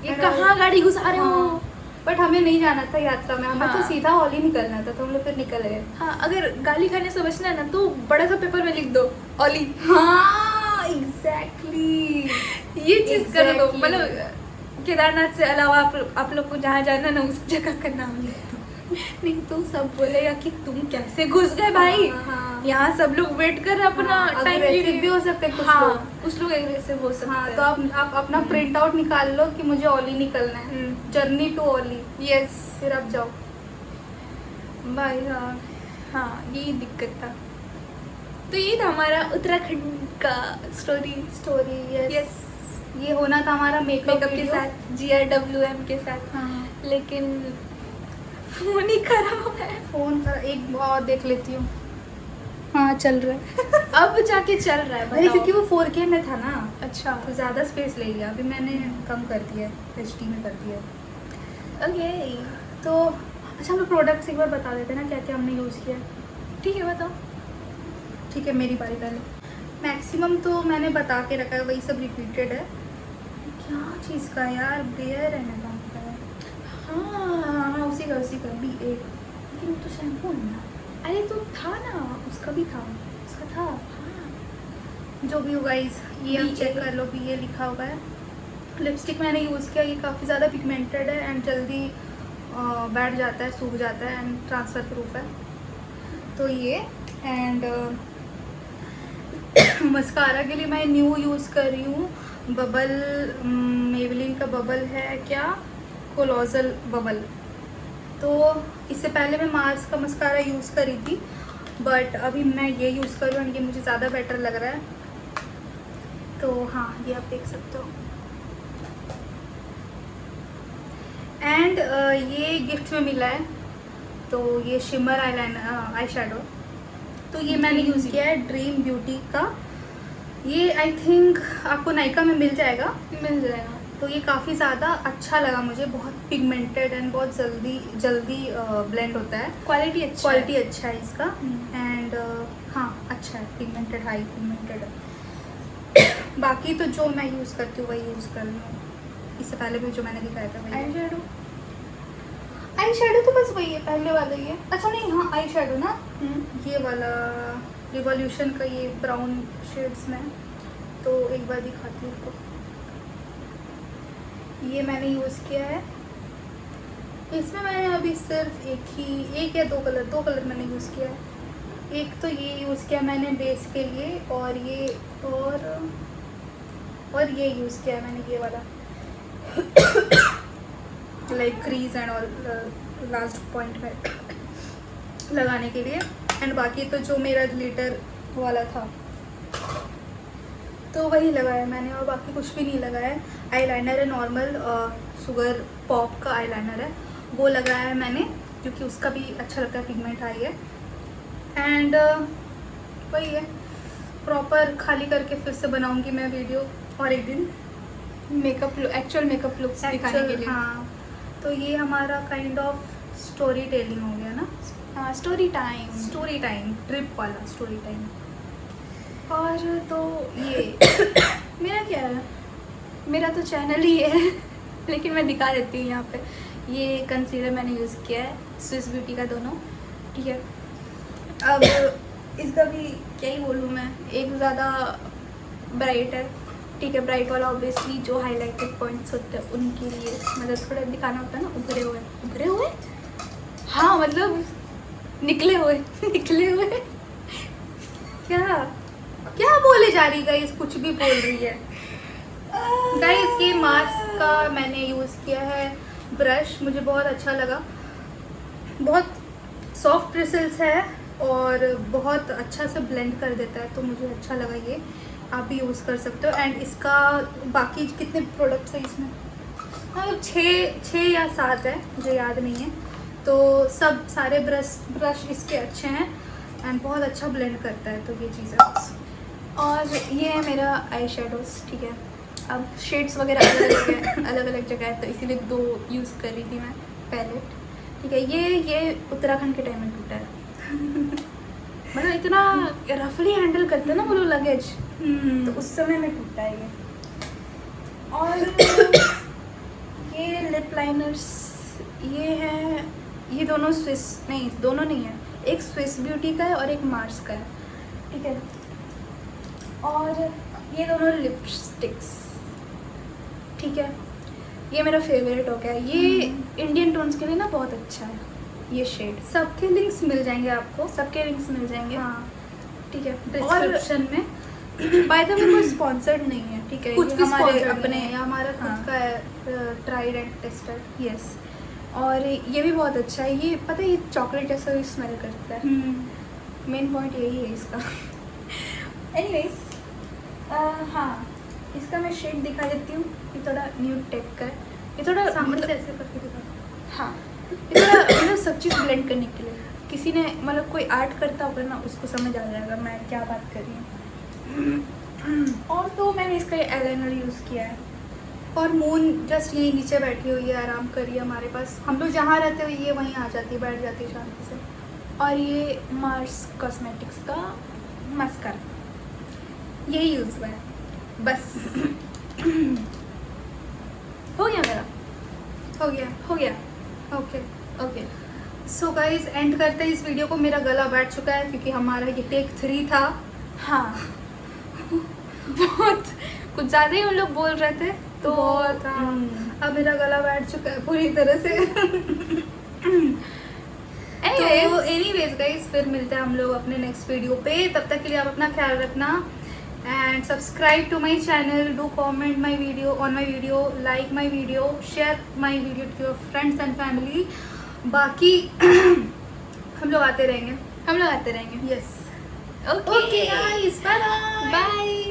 ये कहाँ गाड़ी घुसा रहे हो। हाँ। बट हमें नहीं जाना था यात्रा में, हमें हाँ। तो सीधा औली निकलना था, तो हम लोग फिर निकल गए। हाँ, अगर गाली खाने से बचना है ना तो बड़ा सा पेपर में लिख दो औली, हाँ एग्जैक्टली, ये चीज कर दो। Exactly. मतलब केदारनाथ से अलावा आप लोग को जहाँ जाना ना उस जगह का नाम लिख दो, नहीं तो सब बोलेगा कि तुम कैसे घुस गए भाई। हाँ। यहाँ सब लोग वेट कर रहे हैं अपना हाँ, टाइम aggressive भी हो सकते हैं कुछ हाँ, लोग। कुछ लोग एग्रेसिव हो सकते हाँ, हैं। तो आप अपना प्रिंट आउट निकाल लो कि मुझे औली निकलना है, जर्नी टू औली, यस, फिर आप जाओ। भाई साहब हाँ यही दिक्कत था। तो ये था हमारा उत्तराखंड का स्टोरी। यस, ये होना था हमारा मेकअप के साथ, GRWM के साथ। हाँ, लेकिन फोन ही खराब है। फोन का एक और देख लेती हूँ। हाँ चल रहा है। अब जाके चल रहा है, अरे बताओ। क्योंकि वो 4K में था ना, अच्छा तो ज़्यादा स्पेस ले लिया। अभी मैंने कम कर दिया है, HD में कर दिया है। ओके तो अच्छा, हम लोग प्रोडक्ट्स एक बार बता देते हैं ना, क्या क्या हमने यूज़ किया। ठीक है बताओ। ठीक है, मेरी बारी पहले। मैक्सिमम तो मैंने बता के रखा है, वही सब रिपीटेड है। क्या चीज़ का यार, बेयर है ना कौन का है। हाँ, उसी का भी एक, लेकिन वो तो शैम्पू है ना। अरे तो था ना, उसका भी था, उसका था। हाँ। जो भी होगा इस, ये आप BA चेक कर लो कि ये लिखा हुआ है। लिपस्टिक मैंने यूज़ किया, ये काफ़ी ज़्यादा पिगमेंटेड है एंड जल्दी बैठ जाता है, सूख जाता है एंड ट्रांसफ़र प्रूफ है। तो ये एंड मस्कारा के लिए मैं न्यू यूज़ कर रही हूँ बबल, मेवलिन का बबल है क्या, कोलोजल बबल। तो इससे पहले मैं मार्स का मस्कारा यूज़ करी थी, बट अभी मैं ये यूज़ कर रही हूँ, ये मुझे ज़्यादा बेटर लग रहा है। तो हाँ, ये आप देख सकते हो। एंड ये गिफ्ट में मिला है, तो ये शिमर आईलाइनर आई शेडो। तो ये मैंने यूज़ किया है ड्रीम ब्यूटी का। ये आई थिंक आपको नायका में मिल जाएगा। मिल जाएगा। तो ये काफ़ी ज़्यादा अच्छा लगा मुझे, बहुत पिगमेंटेड एंड बहुत जल्दी ब्लेंड होता है। क्वालिटी अच्छी क्वालिटी अच्छा है इसका हम्म। एंड हाँ अच्छा है, पिगमेंटेड, हाई पिगमेंटेड है। बाकी तो जो मैं यूज़ करती हूँ वही यूज़ कर रही हूँ। इससे पहले भी जो मैंने दिखाया था वही। आई शेडो तो बस वही है, पहले वाला ही है। अच्छा नहीं, हाँ आई शेडो ना, ये वाला रिवॉल्यूशन का, ये ब्राउन शेड्स में। तो एक बार दिखाती हूँ आपको। ये मैंने यूज़ किया है, इसमें मैंने अभी सिर्फ एक या दो कलर मैंने यूज़ किया है। एक तो ये यूज़ किया मैंने बेस के लिए, और ये और ये यूज़ किया है मैंने, ये वाला like crease and all, last point में लगाने के लिए। एंड बाकी तो जो मेरा ग्लिटर वाला था तो वही लगाया मैंने, और बाकी कुछ भी नहीं लगाया है। आईलाइनर है नॉर्मल, शुगर पॉप का आईलाइनर है, वो लगाया है मैंने, क्योंकि उसका भी अच्छा लगता है, पिगमेंट हाई है। एंड वही है, प्रॉपर खाली करके फिर से बनाऊंगी मैं वीडियो और एक दिन एक्चुअल मेकअप लुक्स दिखाने के लिए। हाँ, तो ये हमारा काइंड ऑफ स्टोरी टेलिंग हो गया ना। हाँ, स्टोरी टाइम, ट्रिप वाला स्टोरी टाइम। और तो ये मेरा क्या है, मेरा तो चैनल ही है लेकिन मैं दिखा देती हूँ यहाँ पे। ये कंसीलर मैंने यूज़ किया है, स्विस ब्यूटी का दोनों, ठीक है। अब इसका भी क्या ही बोलूँ मैं, एक ज़्यादा ब्राइट है, ठीक है। ब्राइट वाला ऑब्वियसली जो हाइलाइटेड पॉइंट्स होते हैं उनके लिए, मतलब थोड़ा दिखाना होता है ना, उभरे हुए, हाँ मतलब निकले हुए क्या बोले जा रही गाइस, कुछ भी बोल रही है गाइस। ये मार्स का मैंने यूज़ किया है ब्रश, मुझे बहुत अच्छा लगा। बहुत सॉफ्ट ब्रिसल्स है और बहुत अच्छा से ब्लेंड कर देता है, तो मुझे अच्छा लगा। ये आप भी यूज़ कर सकते हो। एंड इसका बाकी कितने प्रोडक्ट्स हैं इसमें, हाँ 6 या 7 है, मुझे याद नहीं है। तो सब सारे ब्रश इसके अच्छे हैं एंड बहुत अच्छा ब्लेंड करता है, तो ये चीज़ है। और ये है मेरा आई शेडोज़, ठीक है। अब शेड्स वगैरह अलग अलग जगह है, तो इसीलिए 2 यूज़ कर रही थी मैं पैलेट, ठीक है। ये उत्तराखंड के टाइम में टूटा है मतलब इतना रफली हैंडल करते हैं ना वो लोग लगेज, तो उस समय में टूटा है ये। और ये लिप लाइनर्स, ये है, ये दोनों दोनों नहीं है, एक स्विस ब्यूटी का है और एक मार्स का है, ठीक है। और ये दोनों लिपस्टिक्स, ठीक है। ये मेरा फेवरेट हो गया, ये इंडियन टोन्स के लिए ना बहुत अच्छा है ये शेड। सबके लिंक्स मिल जाएंगे आपको, सबके लिंक्स मिल जाएंगे, हाँ ठीक है, डिस्क्रिप्शन में। बाय द वे कोई स्पॉन्सर्ड नहीं है, ठीक है, कुछ ये भी हमारे अपने अपने हमारा खुद हाँ। का है, ट्राइड एंड टेस्टेड। यस। और ये भी बहुत अच्छा है। ये पता है ये चॉकलेट जैसा भी स्मेल करता है। मेन पॉइंट यही है इसका। एनीवेज हाँ, इसका मैं शेड दिखा देती हूँ। ये थोड़ा न्यूड टाइप का है। ये थोड़ा सामने से मतलब ऐसे करके दिखा। हाँ, ये थोड़ा मतलब सब चीज़ ब्लेंड करने के लिए। किसी ने मतलब कोई आर्ट करता होगा ना, उसको समझ आ जाएगा मैं क्या बात कर रही हूँ। और तो मैंने इसका आईलाइनर यूज़ किया है। और मून जस्ट यही नीचे बैठी हुई है, आराम कर रही है हमारे पास। हम लोग जहाँ रहते हुए ये वहीं आ जाती है, बैठ जाती है शांति से। और ये मार्स कॉस्मेटिक्स का मस्कारा, यही यूज़ हुआ है बस। हो गया मेरा, हो गया। हो गया। Okay. Okay so guys and करते हैं इस वीडियो को। मेरा गला बैठ चुका है क्योंकि हमारा ये टेक 3 था। हाँ। बहुत कुछ ज़्यादा ही हम लोग बोल रहे थे तो बहुत था। अब मेरा गला बैठ चुका है पूरी तरह से। तो एनीवेज गाइज फिर मिलते हैं हम लोग अपने नेक्स्ट वीडियो पे। तब तक के लिए आप अपना ख्याल रखना and subscribe to my channel, do comment my video on my video, like my video, share my video to your friends and family. बाकी हम लोग आते रहेंगे। हम लोग आते रहेंगे। Yes. Okay guys, bye bye. Bye.